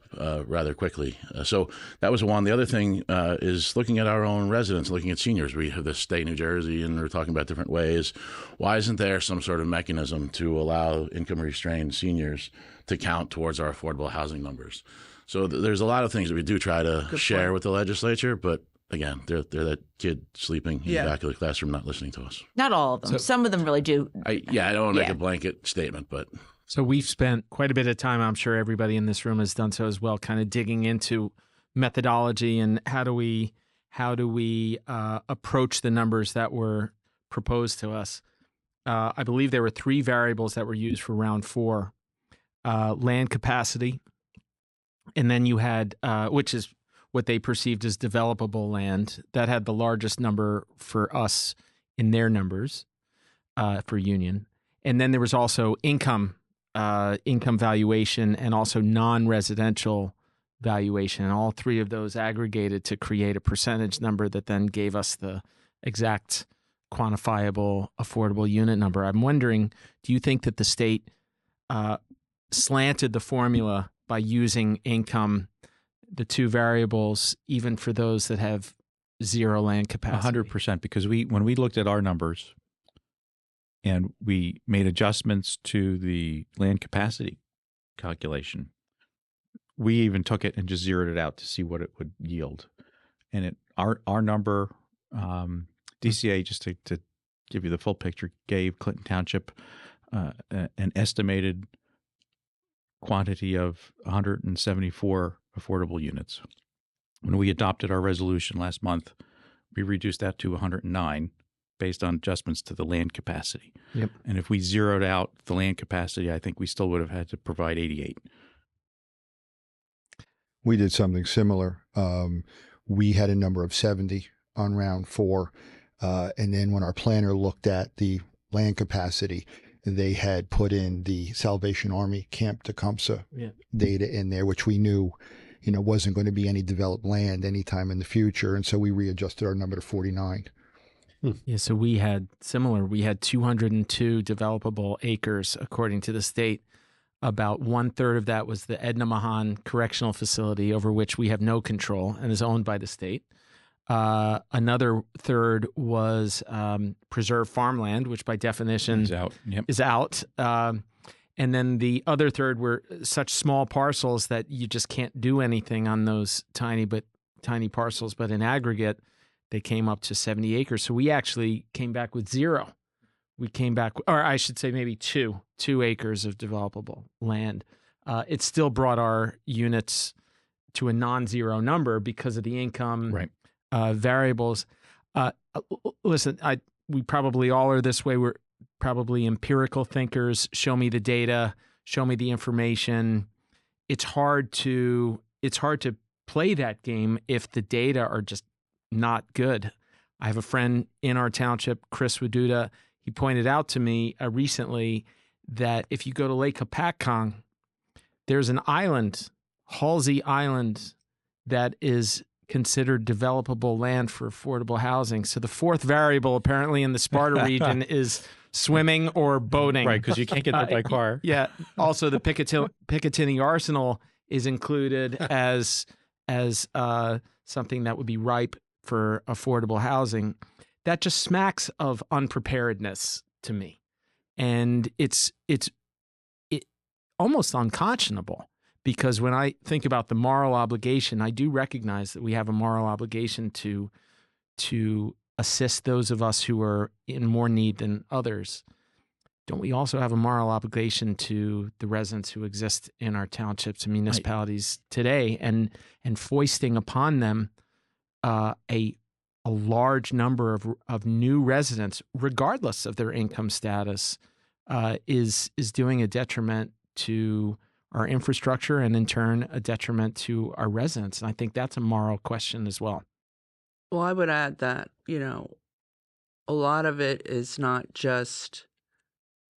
rather quickly. So that was one. The other thing is looking at our own residents, looking at seniors. We have this state, New Jersey, and we're talking about different ways. Why isn't there some sort of mechanism to allow income-restrained seniors to count towards our affordable housing numbers? So there's a lot of things that we do try to share with the legislature, but again, they're that kid sleeping in the back of the classroom, not listening to us. Not all of them. Some of them really do. I don't want to make a blanket statement, but So we've spent quite a bit of time, I'm sure everybody in this room has done so as well, kind of digging into methodology and how do we approach the numbers that were proposed to us. I believe there were 3 variables that were used for round 4. Land capacity, and then you had, which is what they perceived as developable land, that had the largest number for us in their numbers for Union. And then there was also income valuation and also non-residential valuation. And all 3 of those aggregated to create a percentage number that then gave us the exact quantifiable affordable unit number. I'm wondering, do you think that the state slanted the formula by using income, the 2 variables, even for those that have 0 land capacity? 100%, because when we looked at our numbers and we made adjustments to the land capacity calculation, we even took it and just zeroed it out to see what it would yield. And our number, DCA, just to give you the full picture, gave Clinton Township an estimated quantity of 174 affordable units. When we adopted our resolution last month, we reduced that to 109 based on adjustments to the land capacity. Yep. And if we zeroed out the land capacity, I think we still would have had to provide 88. We did something similar. We had a number of 70 on round 4. And then when our planner looked at the land capacity, they had put in the Salvation Army Camp Tecumseh data in there, which we knew, wasn't going to be any developed land anytime in the future. And so we readjusted our number to 49. Yeah, so we had similar. We had 202 developable acres, according to the state. About 1/3 of that was the Edna Mahan Correctional Facility, over which we have no control and is owned by the state. Another 1/3 was preserved farmland, which by definition is out. And then the other 1/3 were such small parcels that you just can't do anything on those tiny parcels. But in aggregate, they came up to 70 acres. So we actually came back with 0. We came back, or I should say maybe 2 acres of developable land. It still brought our units to a non-zero number because of the income variables. Listen, we probably all are this way. We're probably empirical thinkers. Show me the data, show me the information. It's hard to play that game if the data are just not good. I have a friend in our township, Chris Waduda. He pointed out to me recently that if you go to Lake Hopatcong, there's an island, Halsey Island, that is considered developable land for affordable housing. So the 4th variable apparently in the Sparta region is swimming or boating. Right, because you can't get there by car. Yeah. Also, the Picatinny Arsenal is included as something that would be ripe for affordable housing. That just smacks of unpreparedness to me. And it's almost unconscionable, because when I think about the moral obligation, I do recognize that we have a moral obligation to assist those of us who are in more need than others. Don't we also have a moral obligation to the residents who exist in our townships and municipalities today, and foisting upon them a large number of new residents, regardless of their income status, is doing a detriment to our infrastructure, and in turn a detriment to our residents. And I think that's a moral question as well. Well, I would add that, a lot of it is not just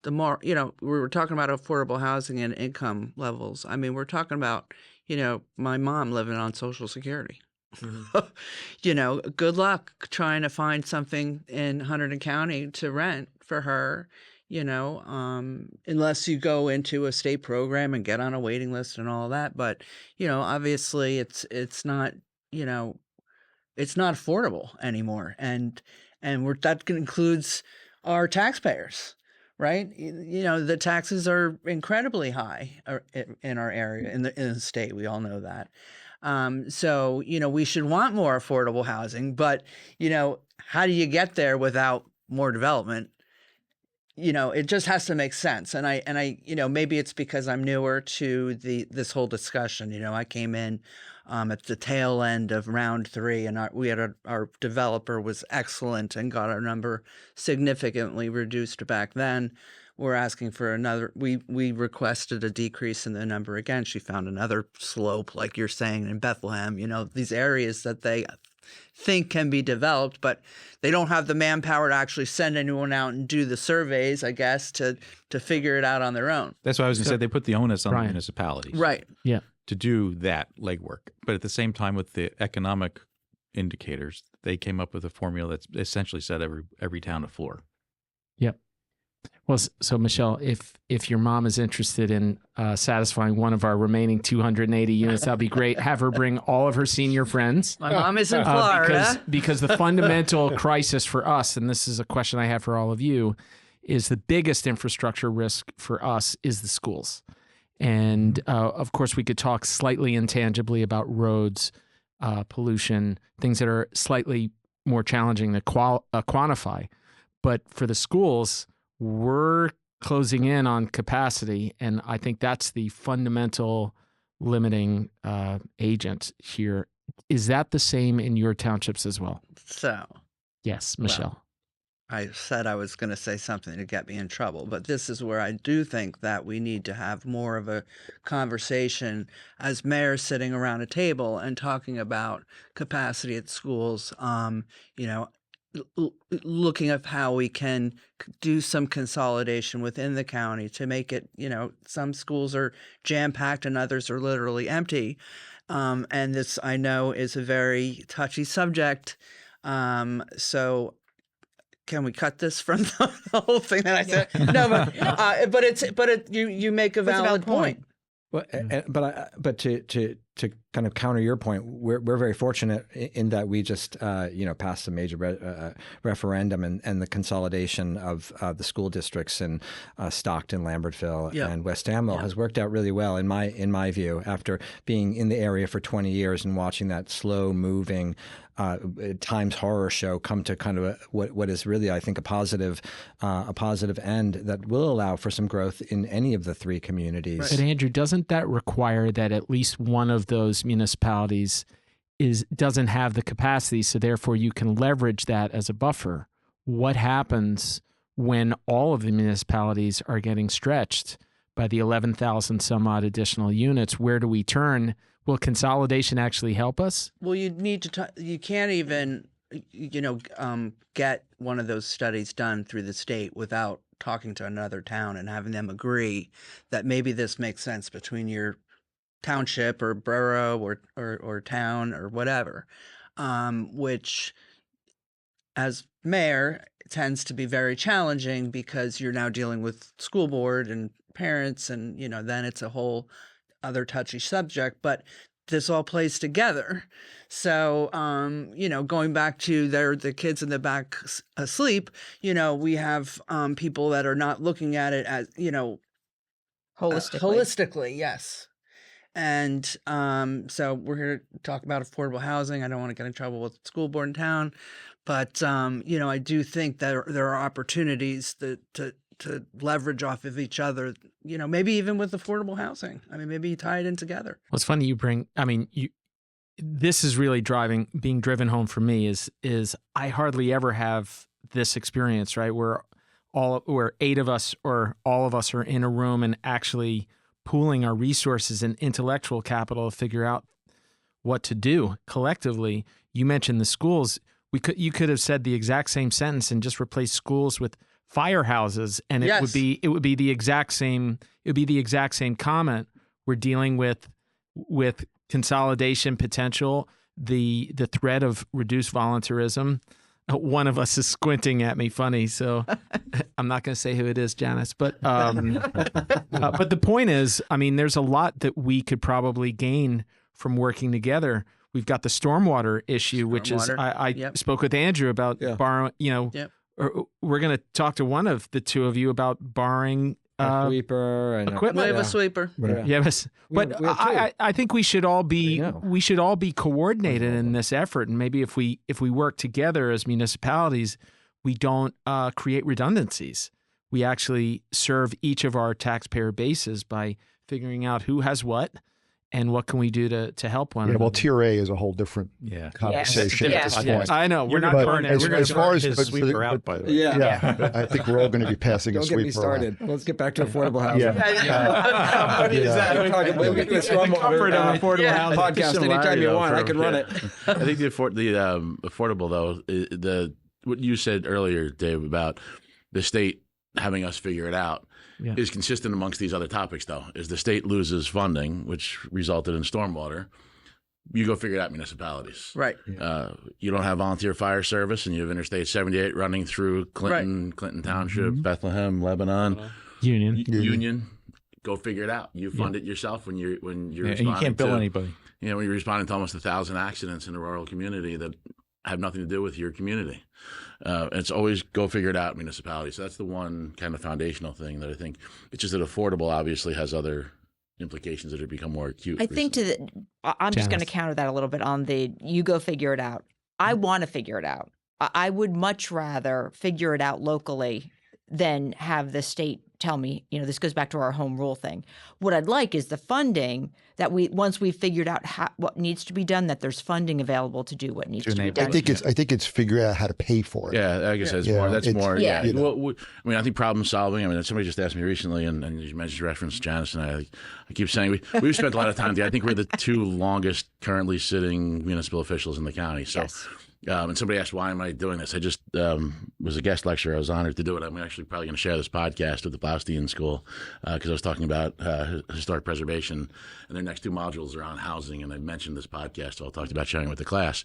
the more, we were talking about affordable housing and income levels. I mean, we're talking about, my mom living on Social Security. Mm-hmm. Good luck trying to find something in Hunterdon County to rent for her, unless you go into a state program and get on a waiting list and all that. But, obviously it's not, it's not affordable anymore. And that includes our taxpayers, right? The taxes are incredibly high in our area, in the state. We all know that. So, we should want more affordable housing, but, how do you get there without more development? It just has to make sense. And I, maybe it's because I'm newer to this whole discussion. I came in at the tail end of round 3, and our developer was excellent and got our number significantly reduced back then. We're asking for another. We requested a decrease in the number again. She found another slope, like you're saying, in Bethlehem. These areas that they think can be developed, but they don't have the manpower to actually send anyone out and do the surveys, I guess, to figure it out on their own. That's why I was going to say they put the onus on the Brian. municipalities, Right. Yeah. to do that legwork. But at the same time, with the economic indicators, they came up with a formula that's essentially set every town a floor. Yep. Well, so Michelle, if your mom is interested in satisfying one of our remaining 280 units, that'd be great. Have her bring all of her senior friends. My mom is in Florida. Because the fundamental crisis for us, and this is a question I have for all of you, is the biggest infrastructure risk for us is the schools. And of course, we could talk slightly intangibly about roads, pollution, things that are slightly more challenging to quantify. But for the schools, we're closing in on capacity, and I think that's the fundamental limiting agent here. Is that the same in your townships as well? So, Yes, Michelle. I said I was going to say something to get me in trouble, but this is where I do think that we need to have more of a conversation as mayors sitting around a table and talking about capacity at schools, looking at how we can do some consolidation within the county to make it, some schools are jam-packed and others are literally empty. And this, I know, is a very touchy subject. So can we cut this from the whole thing that I said? No, but you make a valid point. Well, but to kind of counter your point, we're very fortunate in that we just passed a major referendum and the consolidation of the school districts in Stockton, Lambertville, and West Amwell has worked out really well in my view. After being in the area for 20 years and watching that slow moving Times horror show come to kind of what is really, I think, a positive end that will allow for some growth in any of the 3 communities. But Andrew, doesn't that require that at least one of those municipalities doesn't have the capacity, so therefore you can leverage that as a buffer? What happens when all of the municipalities are getting stretched by the 11,000 some odd additional units? Where do we turn? Will consolidation actually help us? Well, you need to. You can't even, get one of those studies done through the state without talking to another town and having them agree that maybe this makes sense between your township or borough or town or whatever, which, as mayor, tends to be very challenging because you're now dealing with school board and parents, and then it's a whole other touchy subject. But this all plays together. So, going back to the kids in the back asleep, we have people that are not looking at it as, Holistically. Holistically, yes. And so we're here to talk about affordable housing. I don't want to get in trouble with the school board in town, but I do think that there are opportunities to leverage off of each other. Maybe even with affordable housing. I mean, maybe you tie it in together. Well, it's funny this is really being driven home for me is I hardly ever have this experience, right? Where 8 of us or all of us are in a room and actually pooling our resources and intellectual capital to figure out what to do collectively. You mentioned the schools. You could have said the exact same sentence and just replaced schools with firehouses, and it would be the exact same. It would be the exact same comment. We're dealing with consolidation potential, the threat of reduced voluntarism. One of us is squinting at me funny, so I'm not going to say who it is, Janice. But but the point is, I mean, there's a lot that we could probably gain from working together. We've got the stormwater issue, which is I spoke with Andrew about borrowing. Or we're going to talk to one of the two of you about borrowing a sweeper and equipment. We have a sweeper. I think we should all be coordinated in this effort, and maybe if we work together as municipalities, we don't create redundancies. We actually serve each of our taxpayer bases by figuring out who has what and what can we do to help one another. Well, Tier A is a whole different conversation at this point. I know. We're not burning. As far as his sweeper out, by the way. I think we're all going to be passing a sweeper. Don't get me started. Let's get back to affordable housing. We'll get the comfort of affordable housing podcast anytime you want. I can run it. I think the affordable, though, what you said earlier, Dave, about the state having us figure it out is consistent amongst these other topics, though. Is the state loses funding, which resulted in stormwater, you go figure it out, municipalities. Right. You don't have volunteer fire service, and you have Interstate 78 running through Clinton Township, Bethlehem, Lebanon, Union. Go figure it out. You fund it yourself when you're responding. And you can't bill anybody. When you're responding to almost 1,000 accidents in a rural community that have nothing to do with your community. It's always go figure it out, municipalities. So that's the one kind of foundational thing that I think. It's just that affordable obviously has other implications that have become more acute. I think I'm just going to counter that a little bit on you go figure it out. I want to figure it out. I would much rather figure it out locally than have the state tell me, this goes back to our home rule thing. What I'd like is the funding that once we've figured out what needs to be done, that there's funding available to do what needs to be done. I think it's figuring out how to pay for it. Yeah, I guess that's more. That's more. Yeah. Well, I think problem solving. I mean, somebody just asked me recently, and you mentioned reference Janice and I keep saying we've spent a lot of time together. I think we're the 2 longest currently sitting municipal officials in the county. So. Yes. And somebody asked, why am I doing this? I just was a guest lecturer. I was honored to do it. I'm actually probably going to share this podcast with the Blaustein School because I was talking about historic preservation, and their next 2 modules are on housing, and I mentioned this podcast, so I talked about sharing with the class.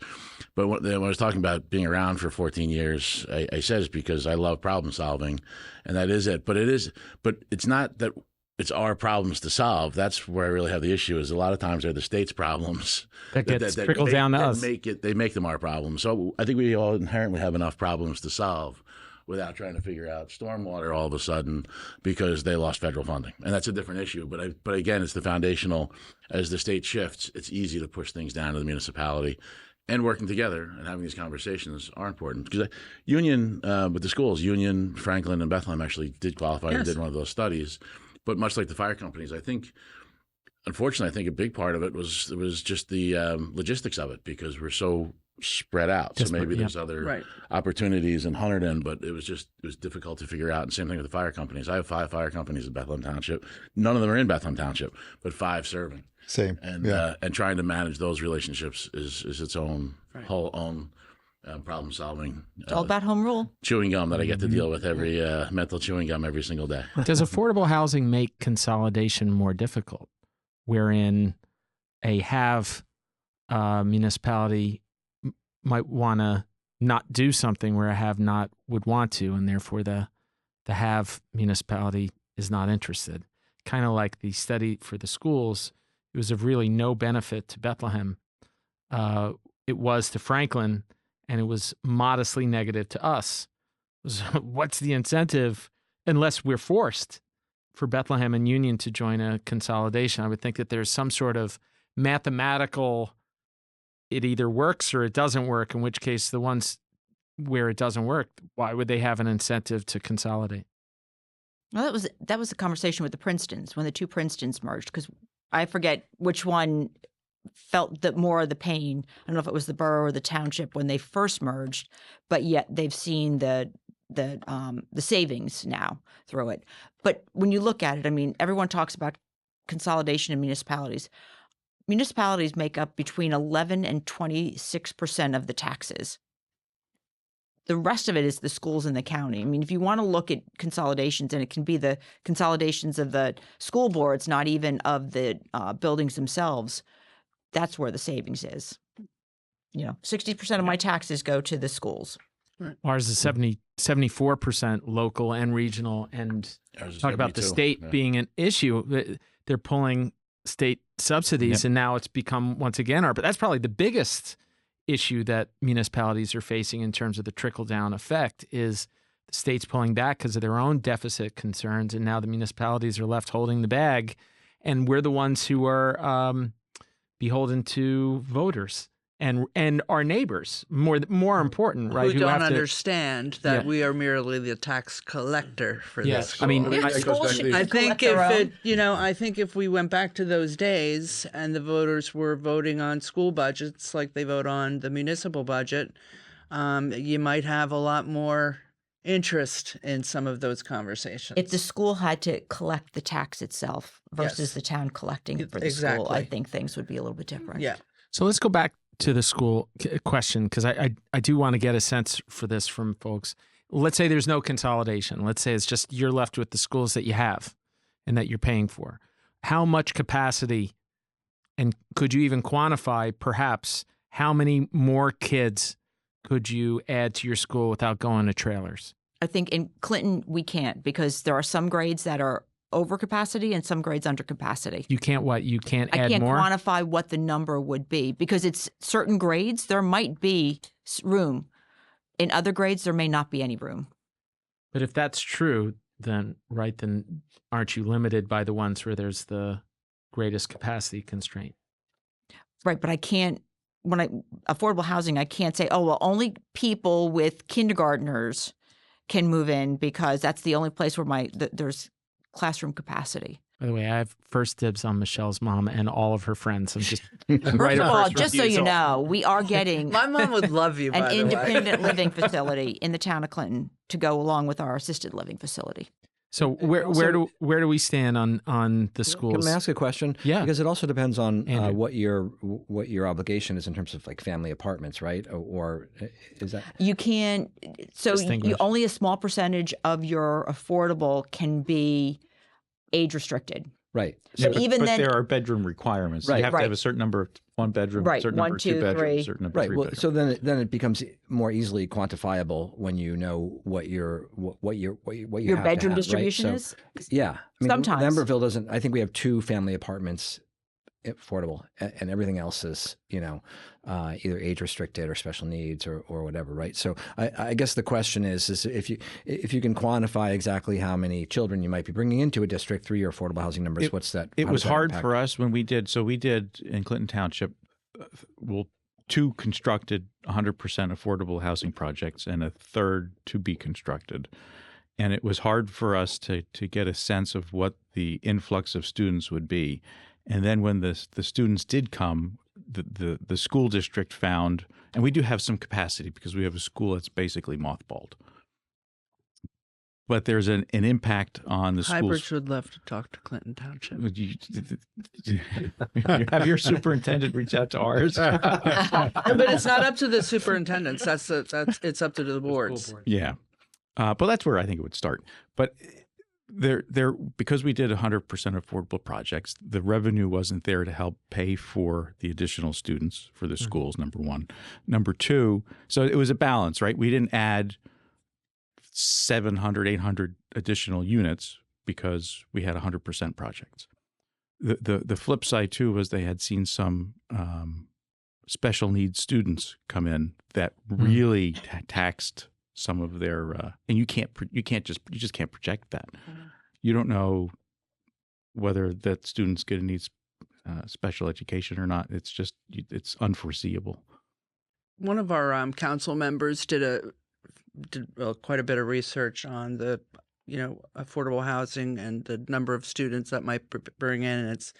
But when I was talking about being around for 14 years, I said it's because I love problem solving, and that is it. But it's not that it's our problems to solve. That's where I really have the issue. Is a lot of times they're the state's problems that trickle down to us. They make them our problems. So I think we all inherently have enough problems to solve without trying to figure out stormwater all of a sudden because they lost federal funding, and that's a different issue. But again, it's the foundational. As the state shifts, it's easy to push things down to the municipality. And working together and having these conversations are important because Union with the schools, Union, Franklin, and Bethlehem actually did qualify and did one of those studies. But much like the fire companies, unfortunately, a big part of it was just the logistics of it because we're so spread out. So maybe there's other opportunities in Hunterdon, but it was difficult to figure out. And same thing with the fire companies. I have 5 fire companies in Bethlehem Township. None of them are in Bethlehem Township, but 5 serving. Same. And trying to manage those relationships is its own whole own problem solving. It's all about home rule. Chewing gum that I get to deal with every mental chewing gum every single day. Does affordable housing make consolidation more difficult, wherein a have municipality might want to not do something where a have not would want to, and therefore the have municipality is not interested? Kind of like the study for the schools, it was of really no benefit to Bethlehem. It was to Franklin, and it was modestly negative to us. So what's the incentive, unless we're forced, for Bethlehem and Union to join a consolidation? I would think that there's some sort of mathematical, it either works or it doesn't work, in which case the ones where it doesn't work, why would they have an incentive to consolidate? Well, that was a conversation with the Princetons when the two Princetons merged, because I forget which one felt more of the pain. I don't know if it was the borough or the township when they first merged, but yet they've seen the savings now through it. But when you look at it, I mean, everyone talks about consolidation in municipalities. Municipalities make up between 11 and 26% of the taxes. The rest of it is the schools in the county. I mean, if you want to look at consolidations, and it can be the consolidations of the school boards, not even of the buildings themselves, that's where the savings is. 60% of my taxes go to the schools. Right. Ours is 74% local and regional. And talk about the state being an issue. They're pulling state subsidies, and now it's become, once again, but that's probably the biggest issue that municipalities are facing in terms of the trickle-down effect, is the state's pulling back because of their own deficit concerns, and now the municipalities are left holding the bag, and we're the ones who are beholden to voters and our neighbors. More important, right? Who don't understand that we are merely the tax collector for this. I mean, I think I think if we went back to those days and the voters were voting on school budgets like they vote on the municipal budget, you might have a lot more interest in some of those conversations. If the school had to collect the tax itself versus the town collecting for the school, I think things would be a little bit different. Yeah. So let's go back to the school question, because I do want to get a sense for this from folks. Let's say there's no consolidation. Let's say it's just you're left with the schools that you have and that you're paying for. How much capacity, and could you even quantify perhaps how many more kids could you add to your school without going to trailers? I think in Clinton we can't, because there are some grades that are over capacity and some grades under capacity. You can't what? You can't add more? I can't quantify what the number would be, because it's certain grades there might be room. In other grades there may not be any room. But if that's true, then aren't you limited by the ones where there's the greatest capacity constraint? Right, but I can't, affordable housing, I can't say, oh, well, only people with kindergartners can move in, because that's the only place where there's classroom capacity. By the way, I have first dibs on Michelle's mom and all of her friends. I'm just First of all, just so you know, we are getting my mom would love you, an independent living facility in the town of Clinton to go along with our assisted living facility. So where do we stand on the schools? Can I ask a question? Yeah, because it also depends on what your obligation is in terms of like family apartments, right? Or is that you can? So only a small percentage of your affordable can be age restricted. Right. So, yeah, but there are bedroom requirements. Right. You have to have a certain number of one bedroom, certain number of two bedrooms, certain number of three bedrooms. So then it becomes more easily quantifiable when you know what your bedroom distribution is. Yeah. I mean, sometimes Lambertville doesn't. I think we have 2 family apartments affordable, and everything else is either age restricted or special needs or whatever, right? So I guess the question is if you can quantify exactly how many children you might be bringing into a district through your affordable housing numbers, what's that? It was hard for us when we did. So we did in Clinton Township, 2 constructed 100% affordable housing projects and a third to be constructed. And it was hard for us to get a sense of what the influx of students would be. And then when the students did come, the school district found, and we do have some capacity because we have a school that's basically mothballed. But there's an impact on the schools. Highbridge would love to talk to Clinton Township. You have your superintendent reach out to ours. But it's not up to the superintendents. It's up to the boards. Yeah, but that's where I think it would start. But because we did 100% affordable projects, the revenue wasn't there to help pay for the additional students for the schools, number one. Number two, so it was a balance, right? We didn't add 700, 800 additional units because we had 100% projects. the flip side too was they had seen some special needs students come in that really taxed some of their and you just can't project that. You don't know whether that student's going to need special education or not. It's unforeseeable. One of our council members did quite a bit of research on the affordable housing and the number of students that might bring in, and it's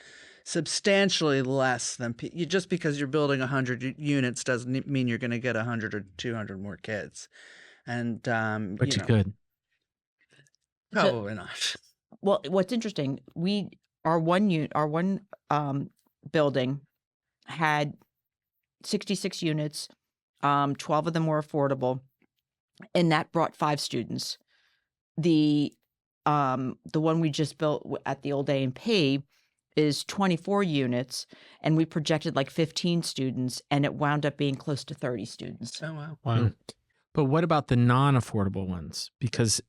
substantially less than just because you're building 100 units doesn't mean you're going to get 100 or 200 more kids. And But you could. Probably not. Well, what's interesting, our one building had 66 units, 12 of them were affordable, and that brought 5 students. The one we just built at the old A&P is 24 units, and we projected like 15 students, and it wound up being close to 30 students. Oh, wow. Wow. But what about the non-affordable ones? Because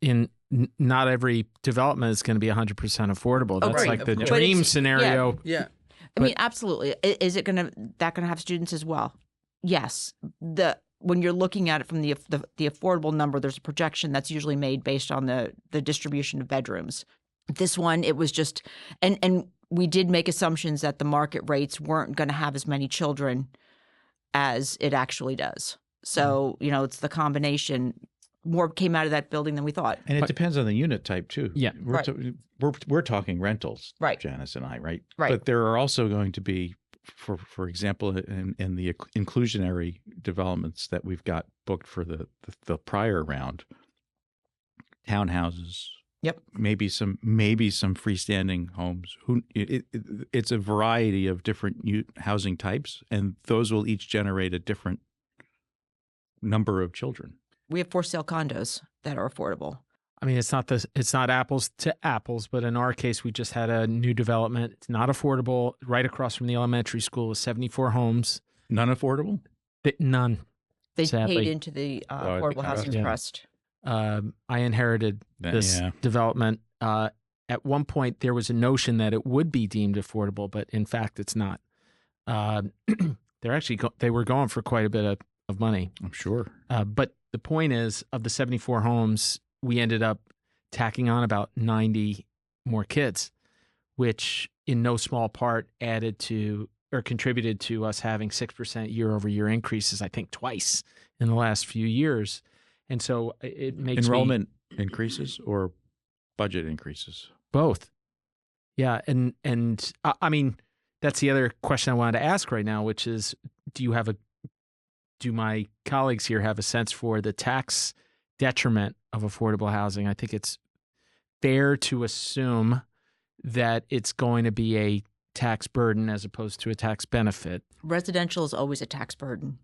not every development is going to be 100% affordable. That's right, like the of course. dream scenario. Yeah. I mean, absolutely. Is it gonna have students as well? Yes. When you're looking at it from the affordable number, there's a projection that's usually made based on the distribution of bedrooms. This one, it was just, and we did make assumptions that the market rates weren't going to have as many children as it actually does. So, it's the combination. More came out of that building than we thought. And it depends on the unit type too. Yeah. We're talking rentals, Right. Janice and I, right? Right. But there are also going to be, for example, in the inclusionary developments that we've got booked for the prior round, townhouses. Yep. Maybe some freestanding homes. It's a variety of different housing types, and those will each generate a different number of children. We have for sale condos that are affordable. I mean, it's not apples to apples, but in our case, we just had a new development. It's not affordable. Right across from the elementary school with 74 homes. None affordable? None. They Sadly. paid into the Affordable Housing Yeah. Trust. I inherited this development. At one point, there was a notion that it would be deemed affordable, but in fact, it's not. They were going for quite a bit of money. I'm sure. But the point is, of the 74 homes, we ended up tacking on about 90 more kids, which in no small part contributed to us having 6% year-over-year increases, I think twice in the last few years. And so it makes enrollment increases or budget increases? Both. Yeah. And I mean, that's the other question I wanted to ask right now, which is, do my colleagues here have a sense for the tax detriment of affordable housing? I think it's fair to assume that it's going to be a tax burden as opposed to a tax benefit. Residential is always a tax burden,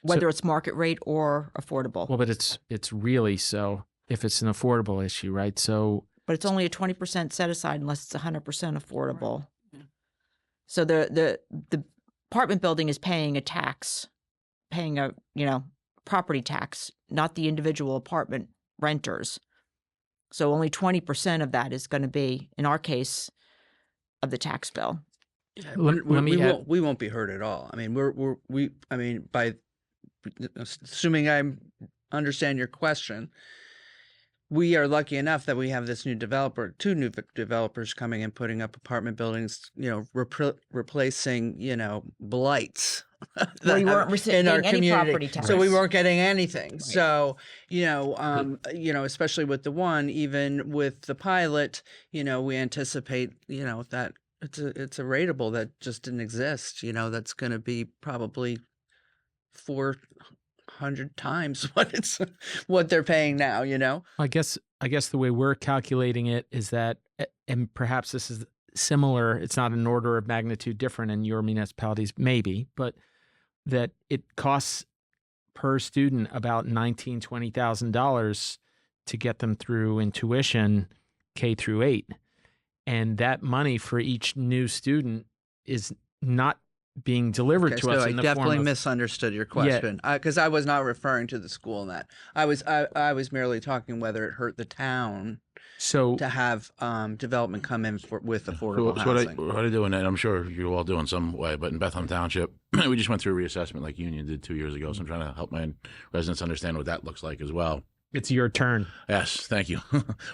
whether it's market rate or affordable. Well, but it's really so if it's an affordable issue, right? So, but it's only a 20% set aside unless it's 100% affordable. Yeah. So the apartment building is paying a tax, paying a property tax, not the individual apartment renters. So only 20% of that is going to be, in our case, of the tax bill. We won't be hurt at all. I mean, by assuming I understand your question, we are lucky enough that we have this two new developers coming and putting up apartment buildings, replacing, blights. We weren't receiving any property tax. So we weren't getting anything. Right. So, especially with the one, even with the pilot, we anticipate, that it's a rateable that just didn't exist, that's going to be probably 400 times what they're paying now, I guess the way we're calculating it is that, and perhaps this is similar, it's not an order of magnitude different in your municipalities, maybe, but that it costs per student about $19,000, $20,000 to get them through in tuition K through 8. And that money for each new student is not being delivered Okay, to so us I in the definitely form of misunderstood your question because I was not referring to the school in that. I was merely talking whether it hurt the town so to have development come in with So, affordable so housing. what I do, and I'm sure you all do in some way, but in Bethlehem Township, we just went through a reassessment like Union did 2 years ago. So I'm trying to help my residents understand what that looks like as well. it's your turn. Yes, thank you.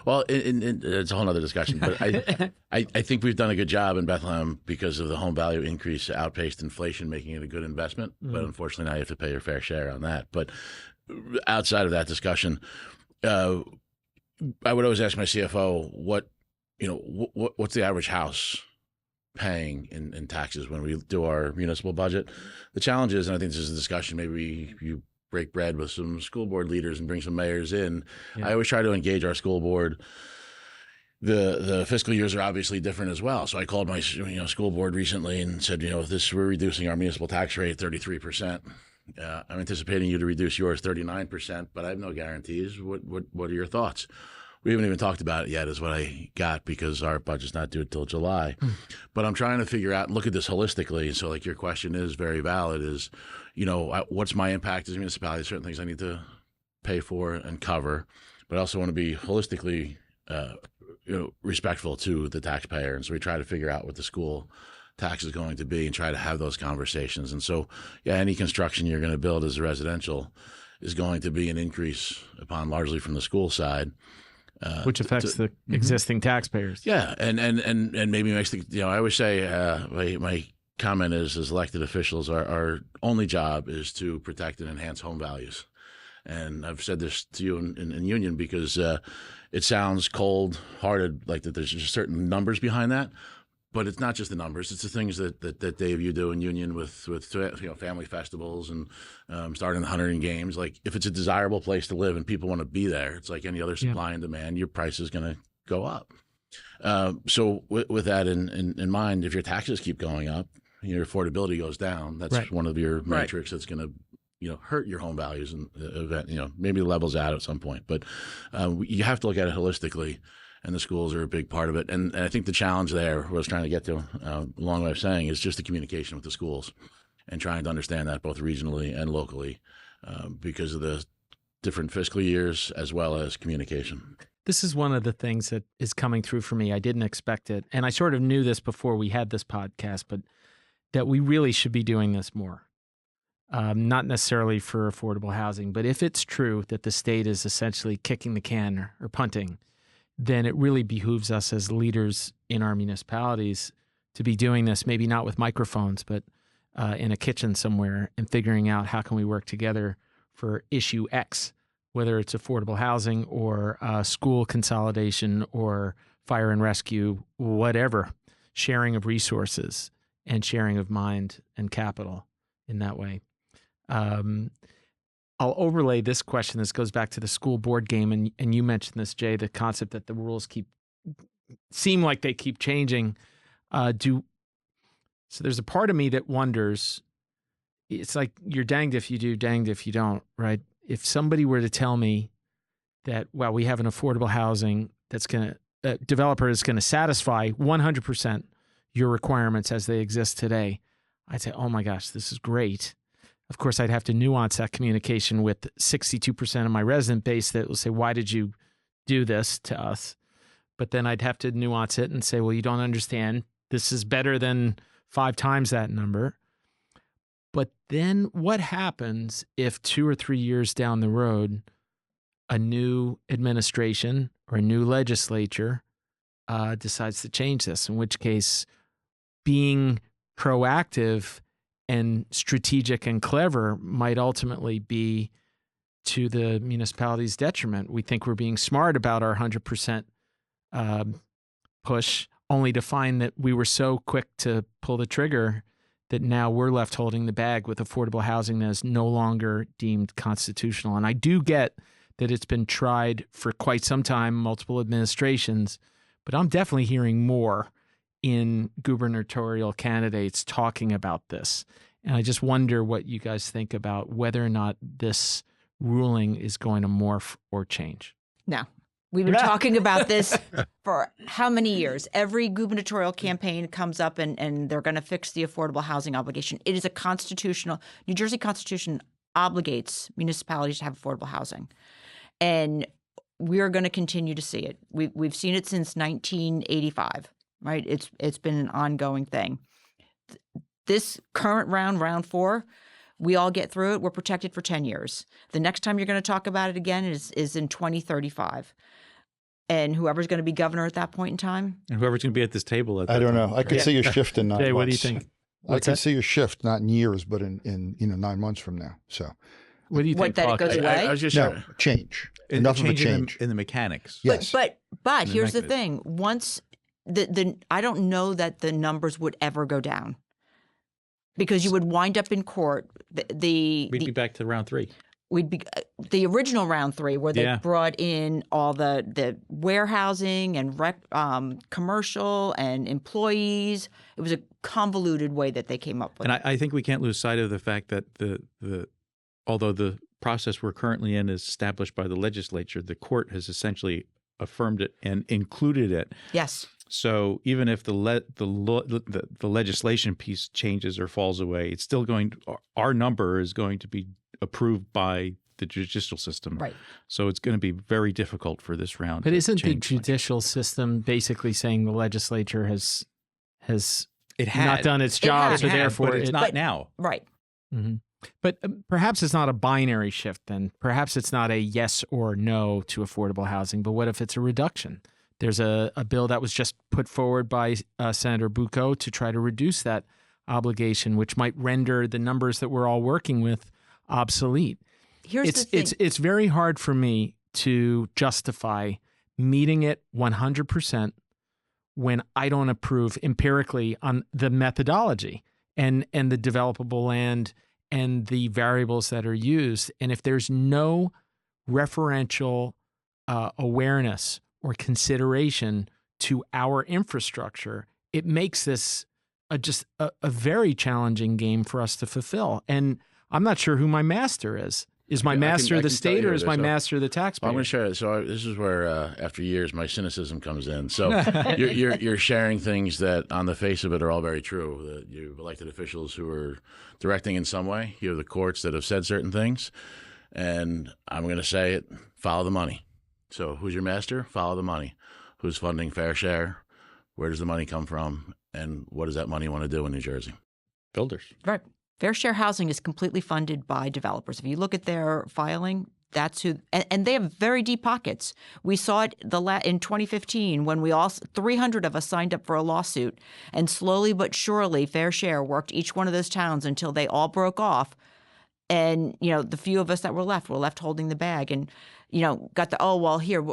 Well, it's a whole other discussion, but I think we've done a good job in Bethlehem because of the home value increase outpaced inflation, making it a good investment. But unfortunately, now you have to pay your fair share on that. But outside of that discussion, I would always ask my CFO what's the average house paying in taxes when we do our municipal budget. The challenge is, and I think this is a discussion, maybe you break bread with some school board leaders and bring some mayors in. Yeah. I always try to engage our school board. The fiscal years are obviously different as well. So I called my school board recently and said, we're reducing our municipal tax rate 33%. I'm anticipating you to reduce yours 39%, but I have no guarantees. What are your thoughts? We haven't even talked about it yet, is what I got, because our budget's not due until July. But I'm trying to figure out and look at this holistically. So, like, your question is very valid, is, what's my impact as a municipality? Certain things I need to pay for and cover, but I also want to be holistically, respectful to the taxpayer. And so we try to figure out what the school tax is going to be and try to have those conversations. And so, any construction you're going to build as a residential is going to be an increase upon largely from the school side. Which affects the existing taxpayers. Yeah, and maybe makes the I always say my comment is, as elected officials, our only job is to protect and enhance home values. And I've said this to you in Union because it sounds cold-hearted, like that there's just certain numbers behind that. But it's not just the numbers; it's the things that Dave, you do in Union with family festivals and starting the Hunterdon games. Like, if it's a desirable place to live and people want to be there, it's like any other supply and demand. Your price is going to go up. So with that in mind, if your taxes keep going up, your affordability goes down. That's one of your metrics that's going to hurt your home values and event. Maybe levels out at some point, but you have to look at it holistically. And the schools are a big part of it. And I think the challenge there, what I was trying to get to, a long way of saying, is just the communication with the schools and trying to understand that both regionally and locally because of the different fiscal years as well as communication. This is one of the things that is coming through for me. I didn't expect it. And I sort of knew this before we had this podcast, but that we really should be doing this more. Not necessarily for affordable housing, but if it's true that the state is essentially kicking the can or punting, then it really behooves us as leaders in our municipalities to be doing this, maybe not with microphones, but in a kitchen somewhere, and figuring out how can we work together for issue X, whether it's affordable housing or school consolidation or fire and rescue, whatever, sharing of resources and sharing of mind and capital in that way. I'll overlay this question. This goes back to the school board game, and you mentioned this, Jay, the concept that the rules seem like they keep changing. So there's a part of me that wonders, it's like you're danged if you do, danged if you don't, right? If somebody were to tell me that, well, we have an affordable housing that's developer is going to satisfy 100% your requirements as they exist today, I'd say, oh my gosh, this is great. Of course, I'd have to nuance that communication with 62% of my resident base that will say, why did you do this to us? But then I'd have to nuance it and say, well, you don't understand. This is better than 5 times that number. But then what happens if 2 or 3 years down the road, a new administration or a new legislature decides to change this, in which case being proactive and strategic and clever might ultimately be to the municipality's detriment. We think we're being smart about our 100% push, only to find that we were so quick to pull the trigger that now we're left holding the bag with affordable housing that is no longer deemed constitutional. And I do get that it's been tried for quite some time, multiple administrations, but I'm definitely hearing more in gubernatorial candidates talking about this. And I just wonder what you guys think about whether or not this ruling is going to morph or change. Now, We've been talking about this for how many years? Every gubernatorial campaign comes up and they're going to fix the affordable housing obligation. It is a constitutional, New Jersey Constitution obligates municipalities to have affordable housing. And we're going to continue to see it. We've seen it since 1985, right? It's been an ongoing thing. This current round 4, we all get through it. We're protected for 10 years. The next time you're going to talk about it again is in 2035. And whoever's going to be governor at that point in time. And whoever's going to be at this table at that I don't time. know. I could see a shift in 9 months. Jay, what do you think? I could see a shift, not in years, but in 9 months from now. So What do you think, That it Paul? goes away? I was just no change. And Enough of a change change. in the mechanics. Yes. But The here's the mechanism. thing. Once the I don't know that the numbers would ever go down. Because you would wind up in court. We'd be back to round 3. We'd be the original round 3 where they Yeah. brought in all the warehousing and commercial and employees. It was a convoluted way that they came up with. And I think we can't lose sight of the fact that although the process we're currently in is established by the legislature, the court has essentially affirmed it and included it. Yes. So even if the legislation piece changes or falls away, it's still our number is going to be approved by the judicial system. Right. So it's going to be very difficult for this round. But to isn't the change much. judicial system basically saying the legislature has It had not done its It job, had, so therefore but it's not But- now. Right. Mhm. But perhaps it's not a binary shift then. Perhaps it's not a yes or no to affordable housing, but what if it's a reduction? There's a bill that was just put forward by Senator Bucco to try to reduce that obligation, which might render the numbers that we're all working with obsolete. Here's the thing. It's very hard for me to justify meeting it 100% when I don't approve empirically on the methodology and the developable land and the variables that are used. And if there's no referential awareness or consideration to our infrastructure, it makes this just a very challenging game for us to fulfill. And I'm not sure who my master is. Is my master I the can tell state you or is this. my So- master the taxpayer? I'm going to share it. So this is where, after years, my cynicism comes in. So you're sharing things that, on the face of it, are all very true. That you have elected officials who are directing in some way. You have the courts that have said certain things, and I'm going to say it: follow the money. So who's your master? Follow the money. Who's funding fair share? Where does the money come from? And what does that money want to do in New Jersey? Builders. Right. Fair share housing is completely funded by developers. If you look at their filing, that's who, and they have very deep pockets. We saw it in 2015 when 300 of us signed up for a lawsuit, and slowly but surely, Fair Share worked each one of those towns until they all broke off. And, the few of us that were left holding the bag and, got here,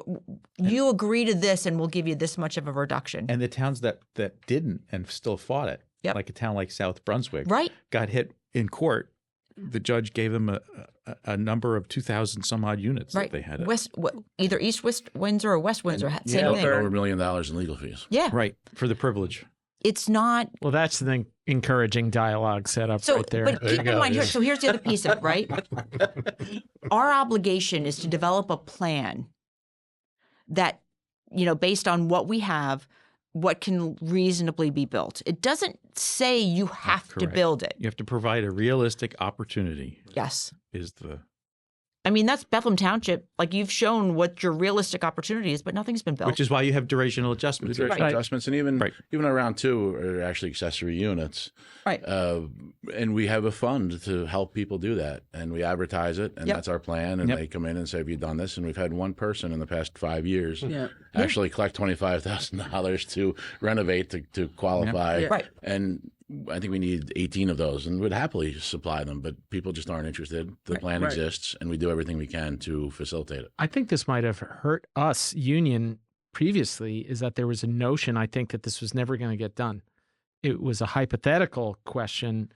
you agree to this and we'll give you this much of a reduction. And the towns that didn't and still fought it, Yep. like a town like South Brunswick, Right. got hit in court. The judge gave them a number of 2,000 some odd units Right. that they had. Either East Windsor or West Windsor, same Over thing. $1 million in legal fees. Yeah. Right, for the privilege. It's not. Well, that's the encouraging dialogue set up So, right there. but keep in mind, so here's the other piece of it, right? Our obligation is to develop a plan that, based on what we have, what can reasonably be built. It doesn't say you have to Correct. build it. You have to provide a realistic opportunity. Yes. Is the I mean, that's Bethlehem Township. Like, you've shown what your realistic opportunity is, but nothing's been built. which is why you have durational adjustments. Directional adjustments, and even Right. around 2 are actually accessory units. Right. And we have a fund to help people do that, and we advertise it, and Yep. that's our plan. And Yep. they come in and say, "Have you done this?" And we've had one person in the past 5 years Yeah. actually collect $25,000 to renovate to qualify. Yeah. Right. And I think we need 18 of those, and would happily supply them, but people just aren't interested. The plan Right. exists, and we do everything we can to facilitate it. I think this might have hurt us, Union, previously, is that there was a notion, I think, that this was never going to get done. It was a hypothetical question,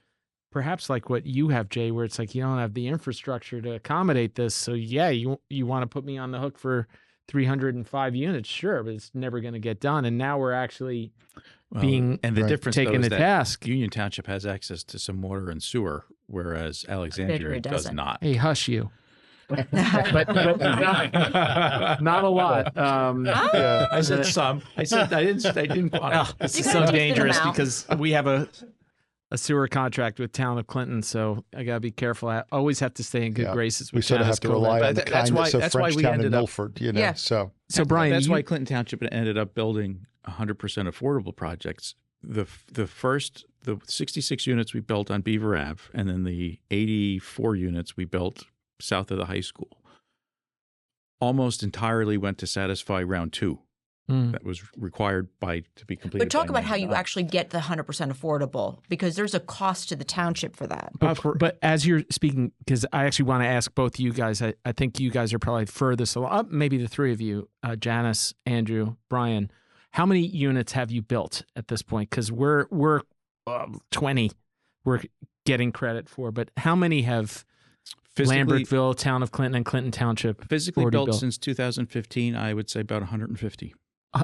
perhaps like what you have, Jay, where it's like you don't have the infrastructure to accommodate this. So, yeah, you want to put me on the hook for 305 units, sure, but it's never going to get done. And now we're actually being and the Right. difference taken though, is to that task. Union Township has access to some water and sewer, whereas Alexandria Figured it does doesn't. not. Hey, hush you. but not a lot. Yeah. I said some. I said I didn't. This You is kinda so twisted dangerous them out. because we have a sewer contract with Town of Clinton, so I gotta be careful. I always have to stay in good Yeah. graces We with sort of Janice have to rely Gilbert. on the But that's kindness why- of that's why we Frenchtown ended and up- Milford, you know. Yeah. So So Brian, that's you- why Clinton Township ended up building 100% affordable projects. The 66 units we built on Beaver Ave, and then the 84 units we built south of the high school, almost entirely went to satisfy round 2. That was required to be completed. But talk by about how you 99. actually get the 100% affordable, because there's a cost to the township for that. But as you're speaking, because I actually want to ask both you guys, I think you guys are probably furthest along, maybe the three of you, Janice, Andrew, Brian. How many units have you built at this point? Because we're 20 we're getting credit for, but how many have Lambertville, Town of Clinton, and Clinton Township physically already built since 2015? I would say about 150.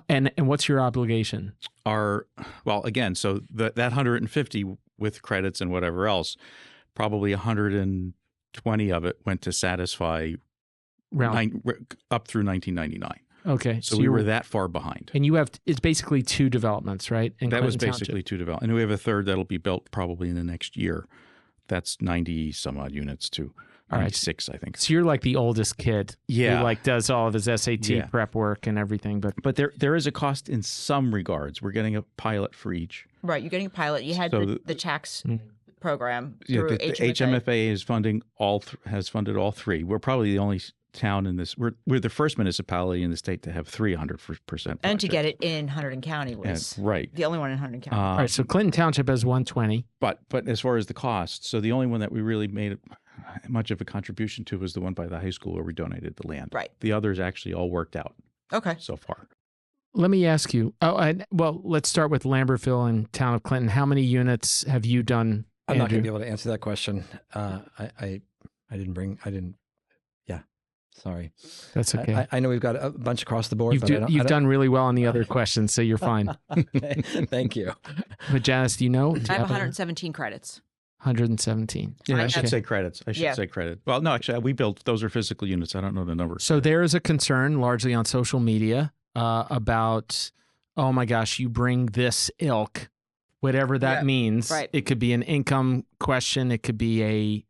And what's your obligation? Again, so that 150 with credits and whatever else, probably 120 of it went to satisfy up through 1999. Okay, So we were that far behind. And you have, it's basically 2 developments, right? In That was Clinton basically Township. 2 developments. And we have a third that'll be built probably in the next year. That's 90 some odd units too. All right. 96, I think. So you're like the oldest kid. Yeah. Who like does all of his SAT prep work and everything. But there is a cost in some regards. We're getting a pilot for each. Right, you're getting a pilot. You had So the tax program Yeah, through the HMFA. HMFA is funding has funded all 3. We're probably the only town in this. We're the first municipality in the state to have 300%. And to get it in Hunterdon County was right. the only one in Hunterdon County. all right, so Clinton Township has 120. But as far as the cost, so the only one that we really made much of a contribution to was the one by the high school where we donated the land. Right. The others actually all worked out Okay. so far. Let me ask you. Let's start with Lambertville and Town of Clinton. How many units have you done? I'm not Andrew? going to be able to answer that question. I didn't. Yeah, sorry. That's okay. I know we've got a bunch across the board. You've done really well on the other questions, so you're fine. Okay, thank you. But Janice, do you know? I have 117 credits. 117. Yeah, I I should have- say credits. Say credit. Well, no, actually, we built, those are physical units. I don't know the number. So there is a concern, largely on social media, about, oh my gosh, you bring this ilk, whatever that means. right. It could be an income question. It could be a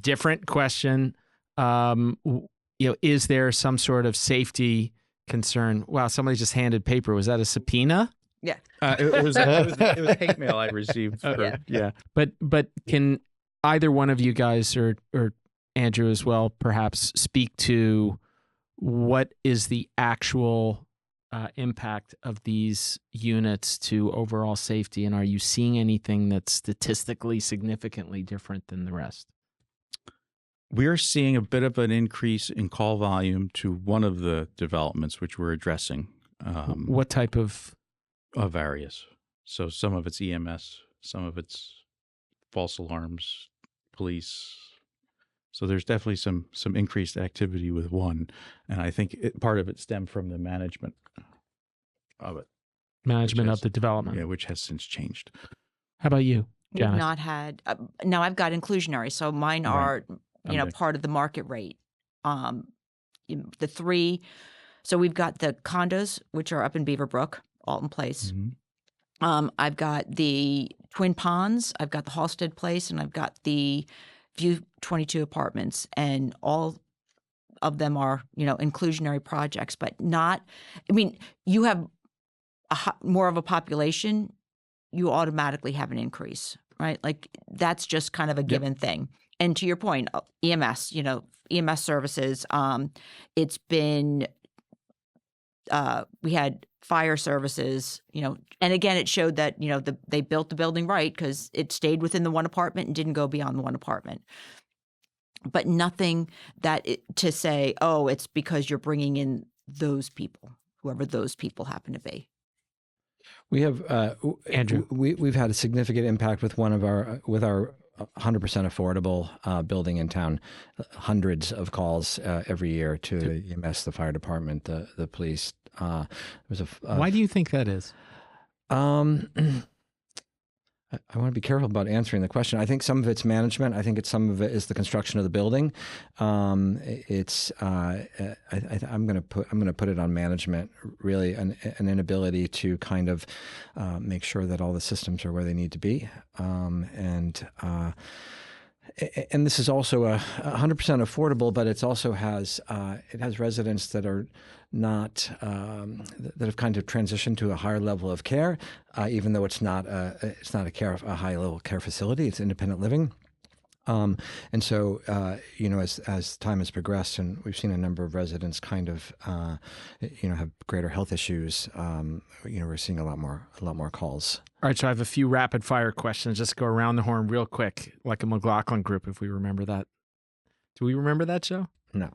different question. Is there some sort of safety concern? Wow, somebody just handed paper. Was that a subpoena? Yeah. It was hate mail I received. Yeah. But can either one of you guys or Andrew as well perhaps speak to what is the actual impact of these units to overall safety, and are you seeing anything that's statistically significantly different than the rest? We're seeing a bit of an increase in call volume to one of the developments which we're addressing. What type of? Various. So some of it's EMS, some of it's false alarms, police. So there's definitely some increased activity with one, and I think part of it stemmed from the management of it. Management of the development. Yeah, which has since changed. How about you, We've Janice? not had. Now I've got inclusionary, so mine are Okay. part of the market rate. The 3. So we've got the condos, which are up in Beaverbrook, Alton Place. Mm-hmm. I've got the Twin Ponds, I've got the Halstead Place, and I've got the View 22 apartments, and all of them are inclusionary projects, but not. I mean, you have more of a population, you automatically have an increase, right? Like that's just kind of a given thing. And to your point, EMS, EMS services. It's been we had fire services, and again, it showed that, they built the building right because it stayed within the one apartment and didn't go beyond the one apartment. But nothing to say, oh, it's because you're bringing in those people, whoever those people happen to be. We have Andrew. We've had a significant impact with our 100% affordable building in town. Hundreds of calls every year to the EMS, the fire department, the police. Why do you think that is? I I want to be careful about answering the question. I think some of it's management. I think some of it is the construction of the building. I'm going to put it on management. Really, an inability to kind of make sure that all the systems are where they need to be, and this is also 100% affordable, but it also has residents that are not that have kind of transitioned to a higher level of care, even though it's not a high level care facility. It's independent living. And so, as time has progressed, and we've seen a number of residents kind of, have greater health issues, we're seeing a lot more calls. All right, so I have a few rapid fire questions. Just go around the horn real quick, like a McLaughlin group, if we remember that. Do we remember that show? No.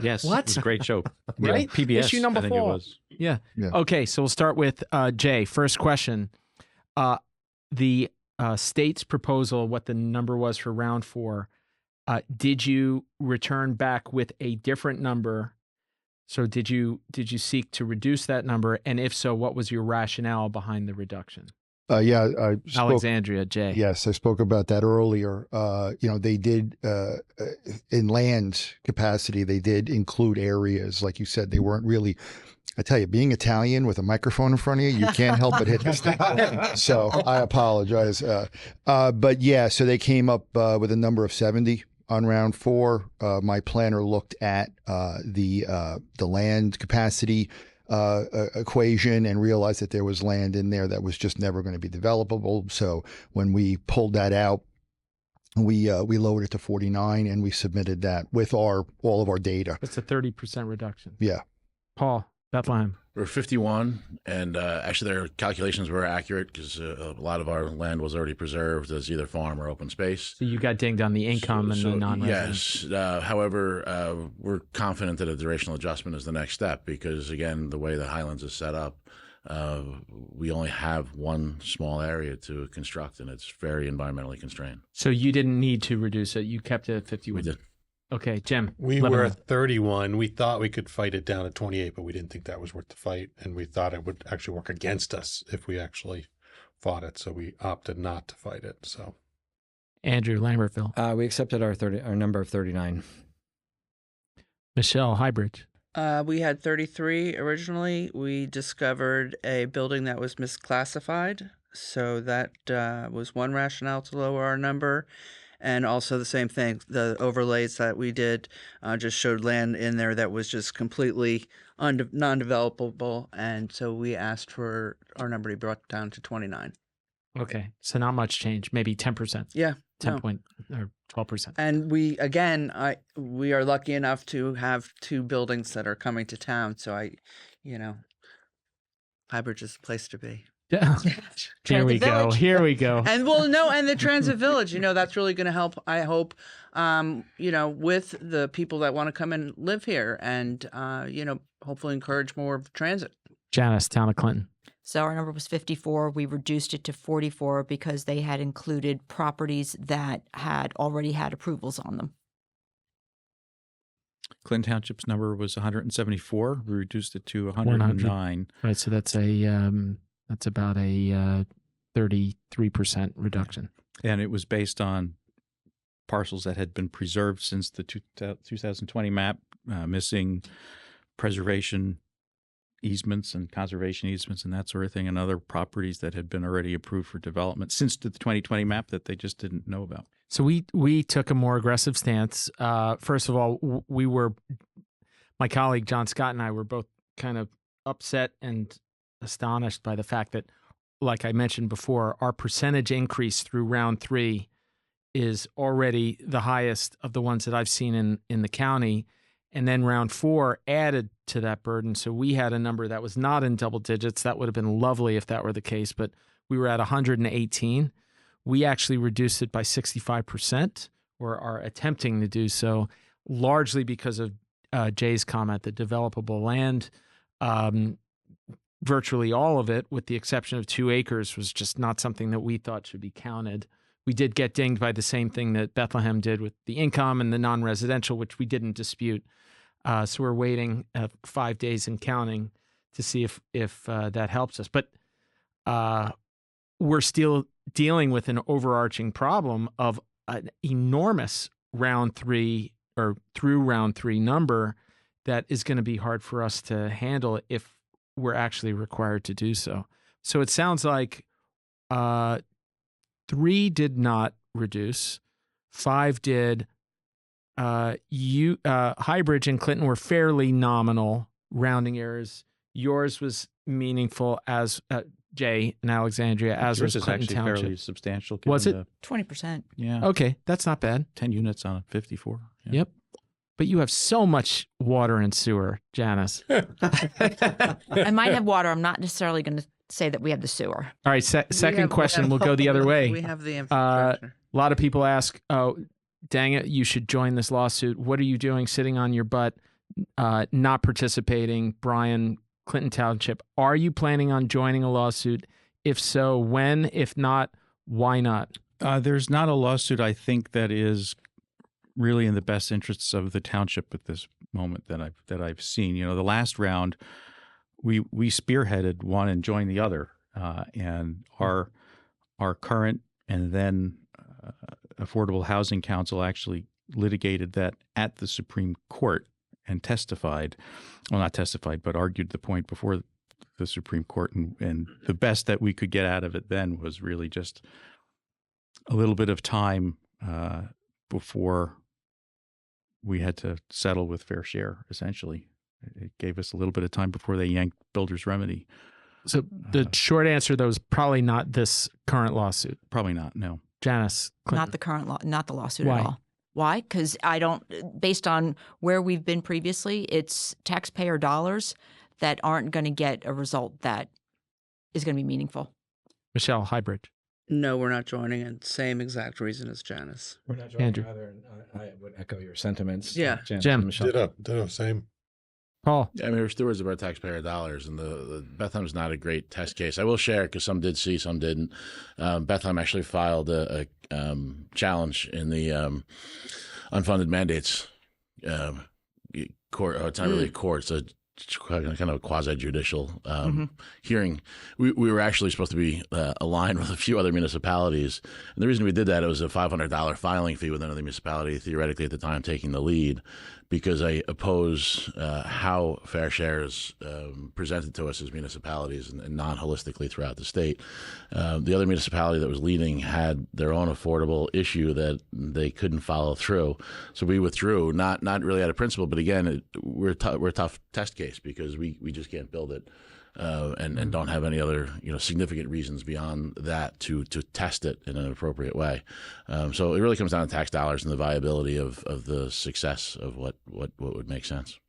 Yes. What? It was a great show. Right? PBS. Issue number I think 4. it was. Yeah. Yeah. Okay, so we'll start with Jay. First question. The state's proposal, what the number was for round 4, did you return back with a different number? So did you seek to reduce that number? And if so, what was your rationale behind the reduction? Yeah, I spoke, Alexandria, Jay. Yes, I spoke about that earlier. They did in land capacity, they did include areas, like you said, they weren't really. I tell you, being Italian with a microphone in front of you, you can't help but hit this thing. So I apologize. But yeah, so they came up with a number of 70 on round 4. My planner looked at the land capacity equation and realized that there was land in there that was just never going to be developable. So when we pulled that out, we lowered it to 49, and we submitted that with all of our data. That's a 30% reduction. Yeah. Paul, Bethlehem. We're 51, and actually their calculations were accurate because a lot of our land was already preserved as either farm or open space. So you got dinged on the income and the non-resident. Yes. However, we're confident that a durational adjustment is the next step because, again, the way the Highlands is set up, we only have one small area to construct, and it's very environmentally constrained. So you didn't need to reduce it. You kept it at 51. We did. Okay, Jim. We Lebanon. were at 31. We thought we could fight it down to 28, but we didn't think that was worth the fight. And we thought it would actually work against us if we actually fought it. So we opted not to fight it. So Andrew, Lambertville. We accepted our number of 39. Michelle, Highbridge. We had 33 originally. We discovered a building that was misclassified. So that was one rationale to lower our number. And also the same thing, the overlays that we did just showed land in there that was just completely non-developable. And so we asked for our number to be brought down to 29. Okay, so not much change, maybe 10%. Yeah. 10 point or 12%. And we are lucky enough to have 2 buildings that are coming to town. So Highbridge is the place to be. Yeah. Here we go. Here we go. And and the Transit Village, that's really going to help, I hope, with the people that want to come and live here and, hopefully encourage more transit. Janice, Town of Clinton. So our number was 54. We reduced it to 44 because they had included properties that had already had approvals on them. Clinton Township's number was 174. We reduced it to 109. Right, so that's about a 33% reduction. And it was based on parcels that had been preserved since the 2020 map, missing preservation easements and conservation easements and that sort of thing, and other properties that had been already approved for development since the 2020 map that they just didn't know about. So we took a more aggressive stance. First of all, my colleague John Scott and I were both kind of upset and astonished by the fact that, like I mentioned before, our percentage increase through round 3 is already the highest of the ones that I've seen in the county. And then round 4 added to that burden. So we had a number that was not in double digits. That would have been lovely if that were the case, but we were at 118. We actually reduced it by 65%, or are attempting to do so, largely because of Jay's comment that developable land, virtually all of it, with the exception of 2 acres, was just not something that we thought should be counted. We did get dinged by the same thing that Bethlehem did with the income and the non-residential, which we didn't dispute. So we're waiting 5 days and counting to see if that helps us. But we're still dealing with an overarching problem of an enormous round 3 or through round 3 number that is going to be hard for us to handle if we're actually required to do so. So it sounds like 3 did not reduce, 5 did. Highbridge and Clinton were fairly nominal rounding errors. Yours was meaningful, as Jay in Alexandria, as Yours was is Clinton actually Township. fairly substantial. Was it? given 20%. Yeah. Okay, that's not bad. 10 units on a 54. Yeah. Yep. But you have so much water and sewer, Janice. I might have water. I'm not necessarily going to say that we have the sewer. All right, second question. We'll go the other way. We have the infrastructure. A lot of people ask, oh, dang it, you should join this lawsuit. What are you doing sitting on your butt, not participating? Brian, Clinton Township, are you planning on joining a lawsuit? If so, when? If not, why not? There's not a lawsuit, I think, that is really in the best interests of the township at this moment that I've seen. You know, the last round, we spearheaded one and joined the other, and our current and then Affordable Housing Council actually litigated that at the Supreme Court and testified, well, not testified, but argued the point before the Supreme Court. And the best that we could get out of it then was really just a little bit of time before we had to settle with fair share, essentially. It gave us a little bit of time before they yanked builder's remedy. So the short answer, though, is probably not this current lawsuit. Probably not, no. Janice, Clinton. Not the current not the lawsuit Why? at all. Why? Because based on where we've been previously, it's taxpayer dollars that aren't going to get a result that is going to be meaningful. Michelle, Highbridge. No, we're not joining it. Same exact reason as Janice. We're not joining Andrew. either. And I would echo your sentiments. Yeah. Janice Jim. and Michelle. Ditto, same. Paul. Yeah, I mean, we're stewards of our taxpayer dollars, and the Bethlehem's not a great test case. I will share, because some did see, some didn't. Bethlehem actually filed a challenge in the unfunded mandates court. It's not really a court; it's a kind of a quasi-judicial hearing. We were actually supposed to be aligned with a few other municipalities, and the reason we did that, it was a $500 filing fee with another municipality, theoretically at the time taking the lead, because I oppose how fair share is presented to us as municipalities and not holistically throughout the state. The other municipality that was leading had their own affordable issue that they couldn't follow through, so we withdrew. Not really out of principle, but again, we're a tough test case because we just can't build it. And don't have any other significant reasons beyond that to test it in an appropriate way. So it really comes down to tax dollars and the viability of the success of what would make sense.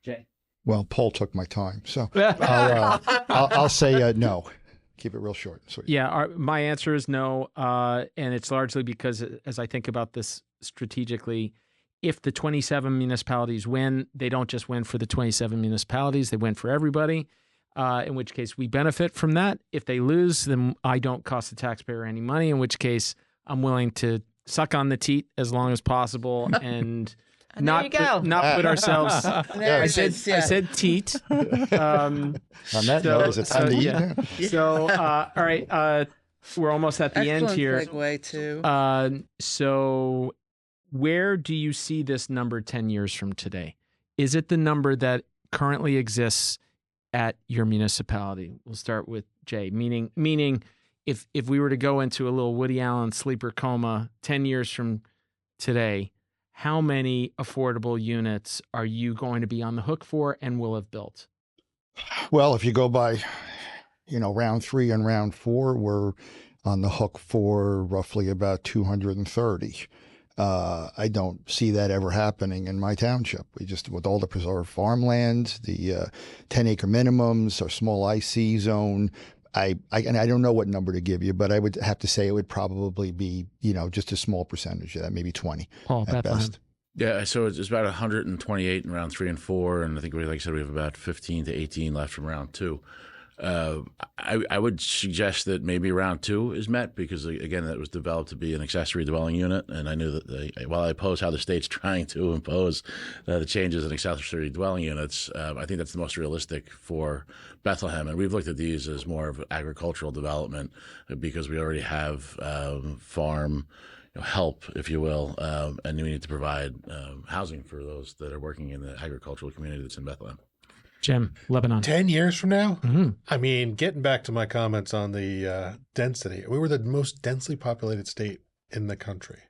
Jay. Well, Paul took my time, so I'll say no. Keep it real short and sweet. Yeah, my answer is no, and it's largely because as I think about this strategically, if the 27 municipalities win, they don't just win for the 27 municipalities, they win for everybody, in which case we benefit from that. If they lose, then I don't cost the taxpayer any money, in which case I'm willing to suck on the teat as long as possible and not put ourselves. I said teat. On that note, is it time to eat? Yeah. So, all right, we're almost at the end here. Segue too. So where do you see this number 10 years from today? Is it the number that currently exists at your municipality? We'll start with Jay, meaning if we were to go into a little Woody Allen sleeper coma 10 years from today, how many affordable units are you going to be on the hook for and will have built? Well, if you go by, round 3 and round 4, we're on the hook for roughly about 230. I don't see that ever happening in my township. We just, with all the preserved farmland, the 10-acre minimums, our small IC zone, I don't know what number to give you, but I would have to say it would probably be, just a small percentage of that, maybe 20 at best. Yeah, so it's about 128 in round 3 and 4, and I think like I said, we have about 15 to 18 left from round 2. I would suggest that maybe round 2 is met because, again, that was developed to be an accessory dwelling unit. And I knew that while I oppose how the state's trying to impose the changes in accessory dwelling units, I think that's the most realistic for Bethlehem. And we've looked at these as more of agricultural development because we already have farm help, if you will, and we need to provide housing for those that are working in the agricultural community that's in Bethlehem. Jim, Lebanon. 10 years from now? Mm-hmm. I mean, getting back to my comments on the density, we were the most densely populated state in the country.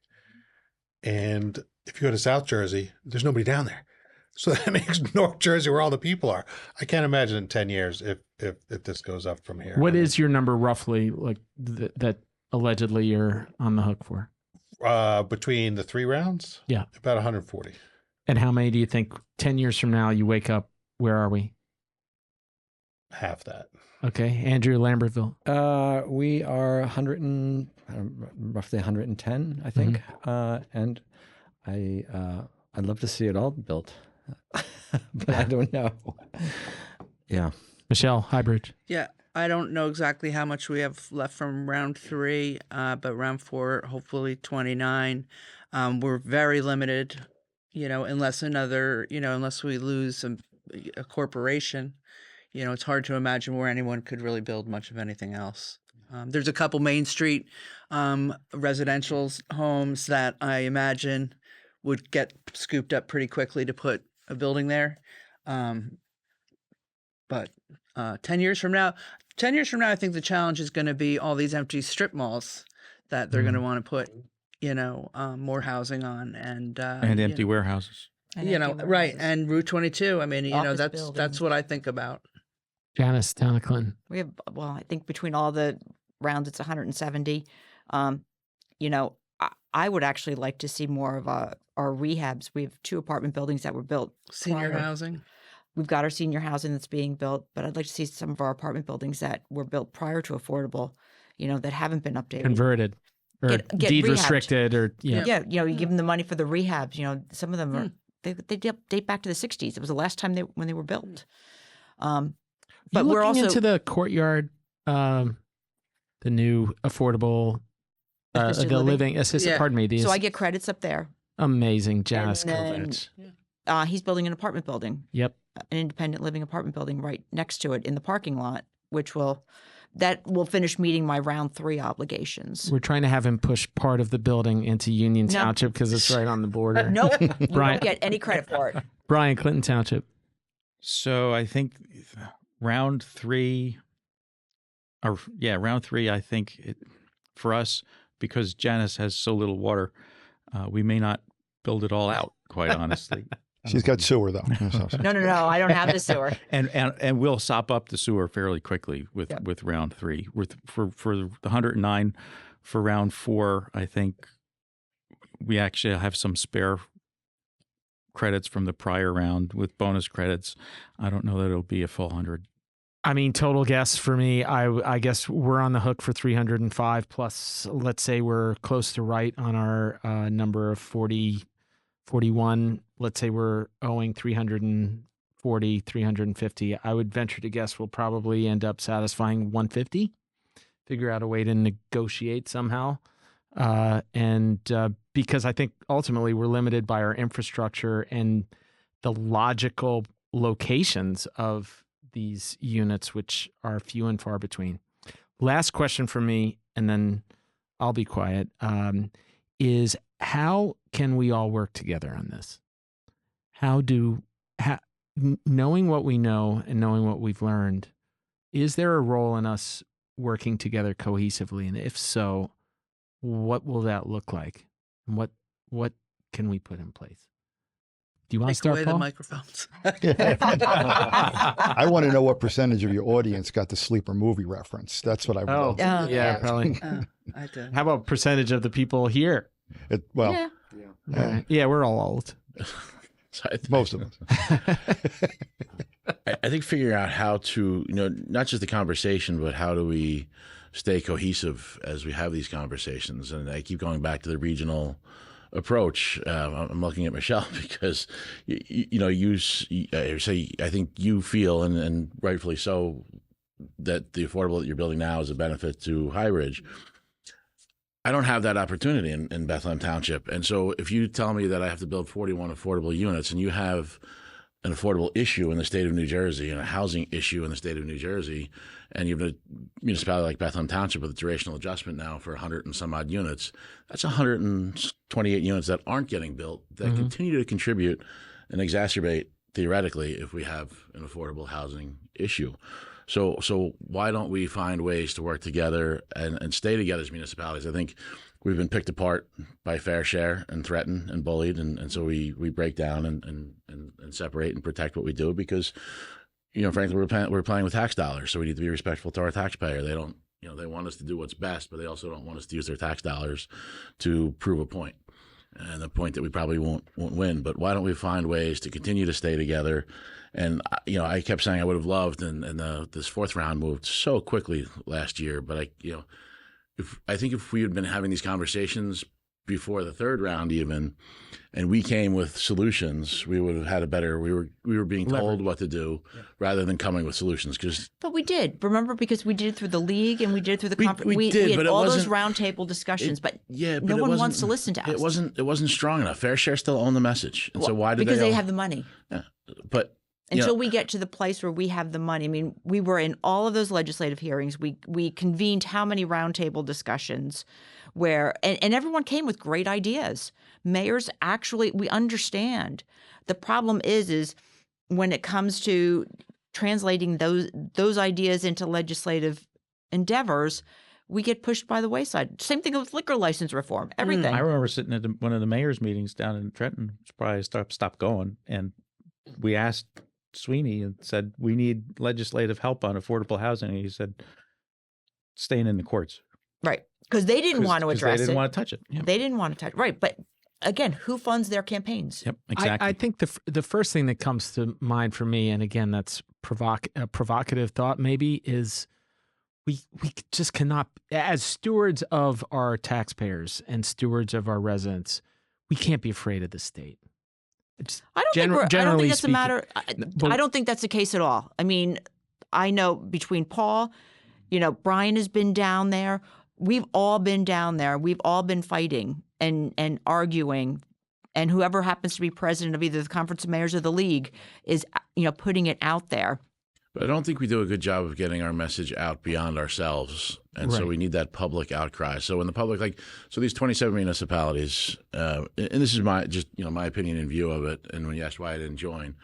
And if you go to South Jersey, there's nobody down there. So that makes North Jersey where all the people are. I can't imagine in 10 years if this goes up from here. What is your number roughly, like that allegedly you're on the hook for? Between the 3 rounds? Yeah. About 140. And how many do you think 10 years from now you wake up? Where are we? Half that. Okay. Andrew, Lambertville. We are roughly 110, I think. And I'd love to see it all built, but I don't know. Yeah. Michelle, Highbridge. Yeah, I don't know exactly how much we have left from round 3, but round 4, hopefully 29. We're very limited, unless unless we lose a corporation, it's hard to imagine where anyone could really build much of anything else. There's a couple Main Street residential homes that I imagine would get scooped up pretty quickly to put a building there. But 10 years from now, I think the challenge is going to be all these empty strip malls that they're going to want to put, more housing on and empty warehouses. Right. And Route 22. I mean, Office that's buildings. what I think about. Janice, Town of Clinton. We have, I think between all the rounds, it's 170. I would actually like to see more of our rehabs. We have 2 apartment buildings that were built. Senior prior. housing. We've got our senior housing that's being built, but I'd like to see some of our apartment buildings that were built prior to affordable, that haven't been updated. Converted or Get deed rehabbed. restricted or, Yeah, you give them the money for the rehabs. Some of them are they date back to the 60s. It was the last time when they were built. But we're looking also into the courtyard, the new affordable, Assisted the living? assisted. Yeah. Pardon me. so I get credits up there. Amazing, Janice And then- Kovacs. He's building an apartment building, Yep. an independent living apartment building right next to it in the parking lot, which will finish meeting my round 3 obligations. We're trying to have him push part of the building into Union No. Township because it's right on the border. Nope, you Brian- won't get any credit for it. Brian, Clinton Township. So I think round 3, I think for us, because Janice has so little water, we may not build it all out, quite honestly. She's got sewer, though. No, I don't have the sewer. And we'll sop up the sewer fairly quickly with round 3. For the 109, for round 4, I think we actually have some spare credits from the prior round with bonus credits. I don't know that it'll be a full 100. I mean, total guess for me, I guess we're on the hook for 305 plus, let's say we're close to right on our number of 41. Let's say we're owing 340, 350. I would venture to guess we'll probably end up satisfying 150, figure out a way to negotiate somehow. Because I think ultimately we're limited by our infrastructure and the logical locations of these units, which are few and far between. Last question for me, and then I'll be quiet, is how can we all work together on this? Knowing what we know and knowing what we've learned, is there a role in us working together cohesively? And if so, what will that look like? And what can we put in place? Do you want to Take start, away Paul? the microphones. I want to know what percentage of your audience got the sleeper movie reference. That's what I would love. yeah, yeah. probably. I did. How about percentage of the people here? Yeah. Yeah, we're all old. So Most of us. I think figuring out how to, not just the conversation, but how do we stay cohesive as we have these conversations? And I keep going back to the regional approach. I'm looking at Michelle because, you say, I think you feel, and rightfully so, that the affordable that you're building now is a benefit to High Ridge. I don't have that opportunity in Bethlehem Township. And so if you tell me that I have to build 41 affordable units, and you have an affordable issue in the state of New Jersey and a housing issue in the state of New Jersey, and you have a municipality like Bethlehem Township with a durational adjustment now for 100 and some odd units, that's 128 units that aren't getting built that continue to contribute and exacerbate, theoretically, if we have an affordable housing issue. So why don't we find ways to work together and stay together as municipalities? I think we've been picked apart by fair share and threatened and bullied, and so we break down and separate and protect what we do because, frankly, we're playing with tax dollars, so we need to be respectful to our taxpayer. They don't, they want us to do what's best, but they also don't want us to use their tax dollars to prove a point, and the point that we probably won't win. But why don't we find ways to continue to stay together? And, I kept saying I would have loved, and this fourth round moved so quickly last year. But I think if we had been having these conversations before the third round even, and we came with solutions, we would have had a better, we were being told what to do rather than coming with solutions. But we did, remember, because we did it through the league and we did it through the conference. We did, had but all those roundtable discussions, but no one wants to listen to us. It wasn't strong enough. Fair Share still owned the message. And so why did because they have the money. Yeah, but until we get to the place where we have the money. I mean, we were in all of those legislative hearings. We convened how many roundtable discussions where, and everyone came with great ideas. Mayors actually, we understand. The problem is when it comes to translating those ideas into legislative endeavors, we get pushed by the wayside. Same thing with liquor license reform, everything. I remember sitting at one of the mayor's meetings down in Trenton, which probably stopped going, and we asked Sweeney and said, we need legislative help on affordable housing. And he said, staying in the courts. Right. Because they didn't want to address it. They didn't want to touch it. Yep. They didn't want to touch it. Right. But again, who funds their campaigns? Yep, exactly. I think the first thing that comes to mind for me, and again, that's a provocative thought maybe, is we just cannot, as stewards of our taxpayers and stewards of our residents, we can't be afraid of the state. I don't think that's a matter. I don't think that's the case at all. I mean, I know between Paul, Brian has been down there. We've all been down there. We've all been fighting and arguing. And whoever happens to be president of either the Conference of Mayors or the League is, putting it out there. But I don't think we do a good job of getting our message out beyond ourselves. And so we need that public outcry. So when the public, so these 27 municipalities, and this is my opinion and view of it, and when you asked why I didn't join,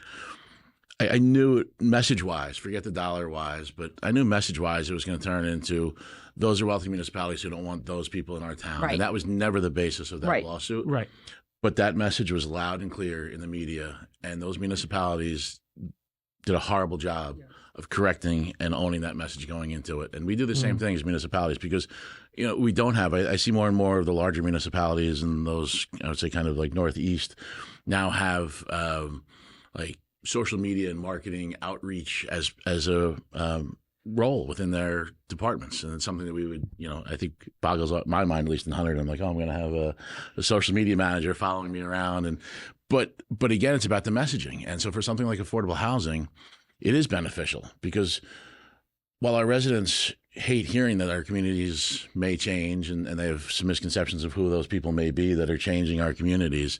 I knew message-wise, forget the dollar-wise, but I knew message-wise it was going to turn into those are wealthy municipalities who don't want those people in our town. Right. And that was never the basis of that Right. lawsuit. Right. But that message was loud and clear in the media, and those municipalities did a horrible job of correcting and owning that message going into it. And we do the same thing as municipalities because, we don't have, I see more and more of the larger municipalities and those, I would say kind of like Northeast now have social media and marketing outreach as a role within their departments. And it's something that we would, I think boggles my mind, at least in Hunterdon. I'm like, I'm going to have a social media manager following me around. But again, it's about the messaging. And so for something like affordable housing, it is beneficial because while our residents hate hearing that our communities may change and they have some misconceptions of who those people may be that are changing our communities,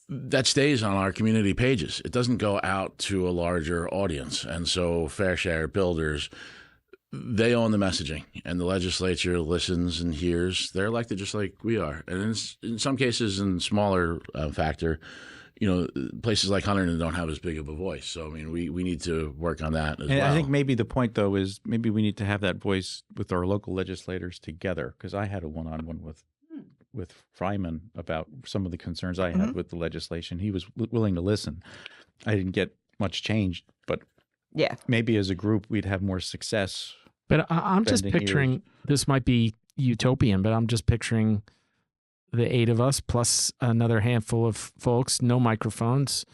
that stays on our community pages. It doesn't go out to a larger audience. And so Fair Share, builders, they own the messaging, and the legislature listens and hears. They're elected just like we are. And in some cases, in smaller factor, places like Hunterdon don't have as big of a voice. So, I mean, we need to work on that as well. I think maybe the point, though, is maybe we need to have that voice with our local legislators together, because I had a one-on-one with Fryman about some of the concerns I had with the legislation. He was willing to listen. I didn't get much change, but maybe as a group we'd have more success. But I'm just picturing, this might be utopian, but I'm just picturing the 8 of us plus another handful of folks, no microphones,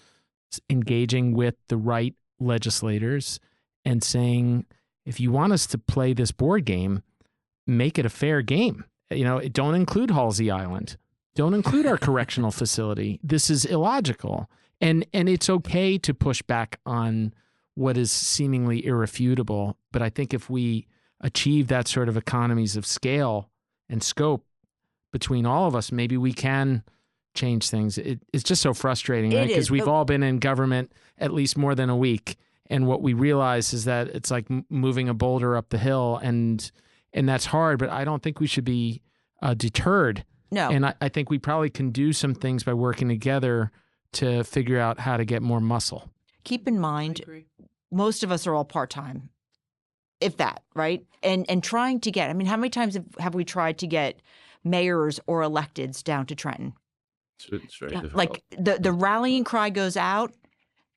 engaging with the right legislators and saying, if you want us to play this board game, make it a fair game. Don't include Halsey Island. Don't include our correctional facility. This is illogical. And it's okay to push back on what is seemingly irrefutable But I think if we achieve that sort of economies of scale and scope between all of us, maybe we can change things. It's just so frustrating, right? Because we've all been in government at least more than a week. And what we realize is that it's like moving a boulder up the hill, and that's hard, but I don't think we should be deterred. No. And I think we probably can do some things by working together to figure out how to get more muscle. Keep in mind, most of us are all part-time, if that, right? And trying to get, I mean, how many times have we tried to get mayors or electeds down to Trenton? It's very difficult. Like the rallying cry goes out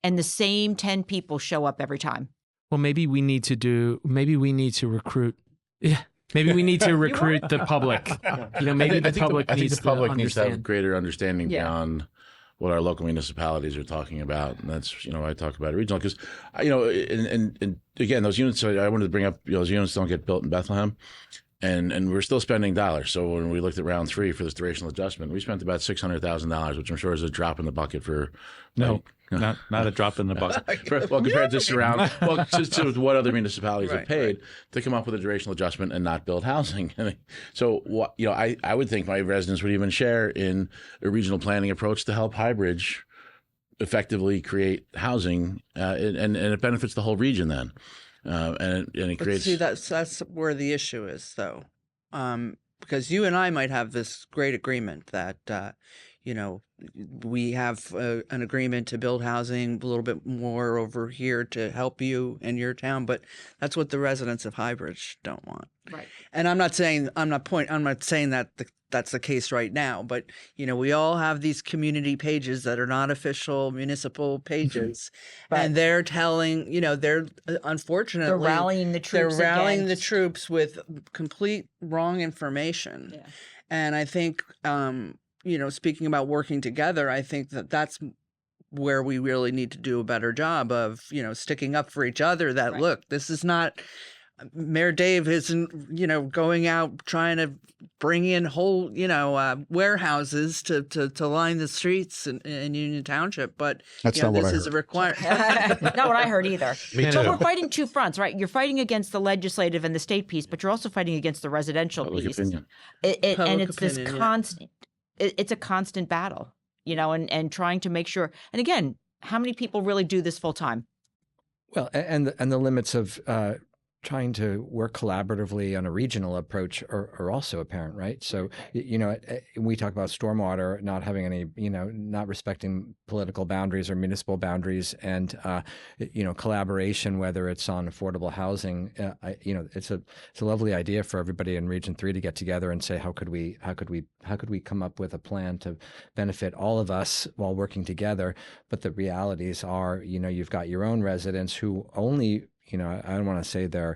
and the same 10 people show up every time. Well, maybe we need to recruit. Yeah. Maybe we need to recruit the public. You know, maybe the public needs to have greater understanding beyond what our local municipalities are talking about. And that's, I talk about it regional because, and again, those units, I wanted to bring up, those units don't get built in Bethlehem. And we're still spending dollars. So when we looked at round 3 for this durational adjustment, we spent about $600,000, which I'm sure is a drop in the bucket for. Not a drop in the bucket. Compared to to what other municipalities have paid to come up with a durational adjustment and not build housing. So I would think my residents would even share in a regional planning approach to help Highbridge effectively create housing, and it benefits the whole region then. And it creates. See, that's where the issue is, though, because you and I might have this great agreement that we have an agreement to build housing a little bit more over here to help you in your town, but that's what the residents of Highbridge don't want. Right. And I'm not saying that that's the case right now, but we all have these community pages that are not official municipal pages, and they're telling, they're unfortunately they're rallying the troops. They're rallying the troops with complete wrong information, and I think, speaking about working together, I think that's where we really need to do a better job of, sticking up for each other. That look, this is not. Mayor Dave isn't, going out trying to bring in whole, warehouses to line the streets in Union Township, but that's not what this I is heard. a requirement. Not what I heard either. Me too. But we're fighting two fronts, right? You're fighting against the legislative and the state piece, but you're also fighting against the residential Public piece. opinion. And it's this opinion, constant. It's a constant battle, and trying to make sure. And again, how many people really do this full time? Well, and the limits of trying to work collaboratively on a regional approach are also apparent, right? So, we talk about stormwater not having any, not respecting political boundaries or municipal boundaries, and collaboration, whether it's on affordable housing. It's a lovely idea for everybody in Region 3 to get together and say, how could we come up with a plan to benefit all of us while working together? But the realities are, you've got your own residents who only. I don't want to say they're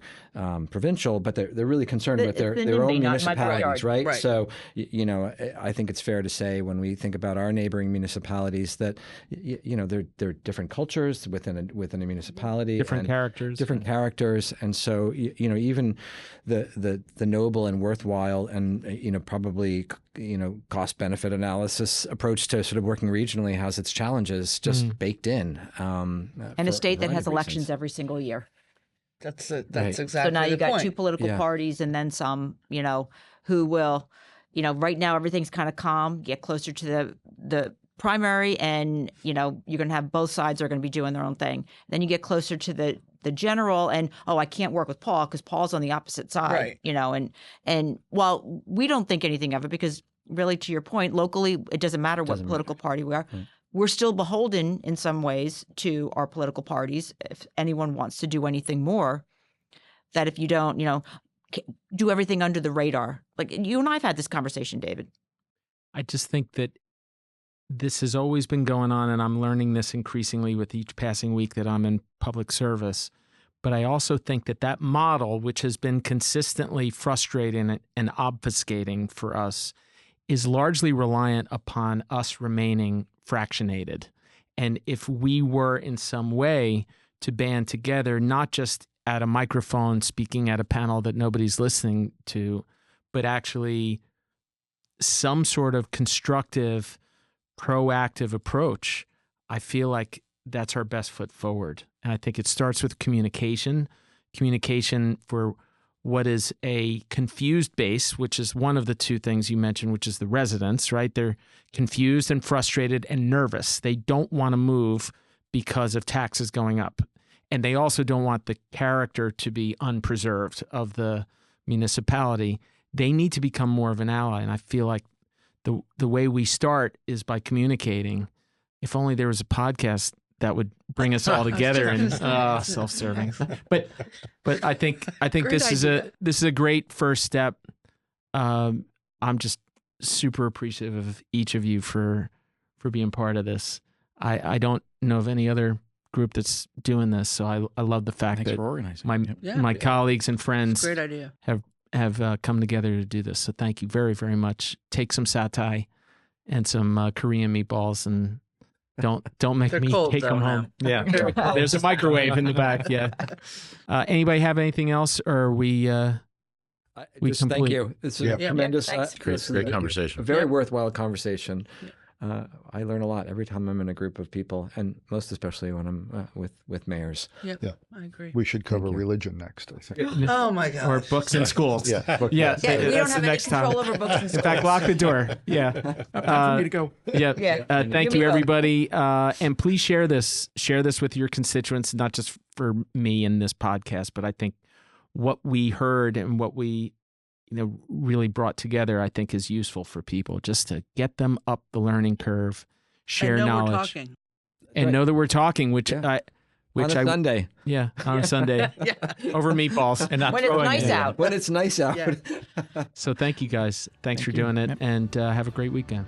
provincial, but they're really concerned with their own municipalities, right? So, I think it's fair to say when we think about our neighboring municipalities that, they're different cultures within a municipality, Different characters. And so, even the noble and worthwhile and, probably, cost benefit analysis approach to sort of working regionally has its challenges just baked in. And a state that has elections every single year. That's it. Right. That's exactly. So now you the got point. two political parties and then some, who will, right now everything's kind of calm, get closer to the primary, and, you're going to have both sides are going to be doing their own thing. Then you get closer to the general and, I can't work with Paul because Paul's on the opposite side, right. And while we don't think anything of it, because really to your point, locally, it doesn't matter what political party we are. Right. We're still beholden in some ways to our political parties. If anyone wants to do anything more, that if you don't, do everything under the radar. Like you and I have had this conversation, David. I just think that this has always been going on, and I'm learning this increasingly with each passing week that I'm in public service. But I also think that model, which has been consistently frustrating and obfuscating for us, is largely reliant upon us remaining fractionated. And if we were in some way to band together, not just at a microphone speaking at a panel that nobody's listening to, but actually some sort of constructive, proactive approach, I feel like that's our best foot forward. And I think it starts with communication. communication for what is a confused base, which is one of the two things you mentioned, which is the residents, right? They're confused and frustrated and nervous. They don't want to move because of taxes going up. And they also don't want the character to be unpreserved of the municipality. They need to become more of an ally. And I feel like the way we start is by communicating. If only there was a podcast that would bring us all together and self-serving. But I think this is a great first step. I'm just super appreciative of each of you for being part of this. I don't know of any other group that's doing this, so I love the fact Thanks that for organizing. my colleagues and friends Great idea. have come together to do this. So thank you very, very much. Take some satay and some Korean meatballs, and don't make They're me cold, take them though, home. Yeah, there's a microwave in the back. Yeah. Anybody have anything else, or are we Just thank complete? you. It's a tremendous, thanks. Great conversation. a very worthwhile conversation. I learn a lot every time I'm in a group of people, and most especially when I'm with mayors. Yep. Yeah. I agree. We should cover religion next, I think. Oh my God. Or books in schools. Yeah. Yeah, Yeah, we that's don't the have next any control time. over books and In fact, lock the door. Yeah. Time for me to go. Yeah. Yeah. Thank Give you, me everybody. And please share this with your constituents, not just for me in this podcast, but I think what we heard and what we really brought together, I think is useful for people, just to get them up the learning curve, share I know knowledge, we're talking. and know that we're talking, which Yeah. on On a Sunday. on a Sunday Yeah. over meatballs and not When it's throwing nice it. out. When it's nice out. Yeah. So thank you guys. Thanks for doing it, and have a great weekend.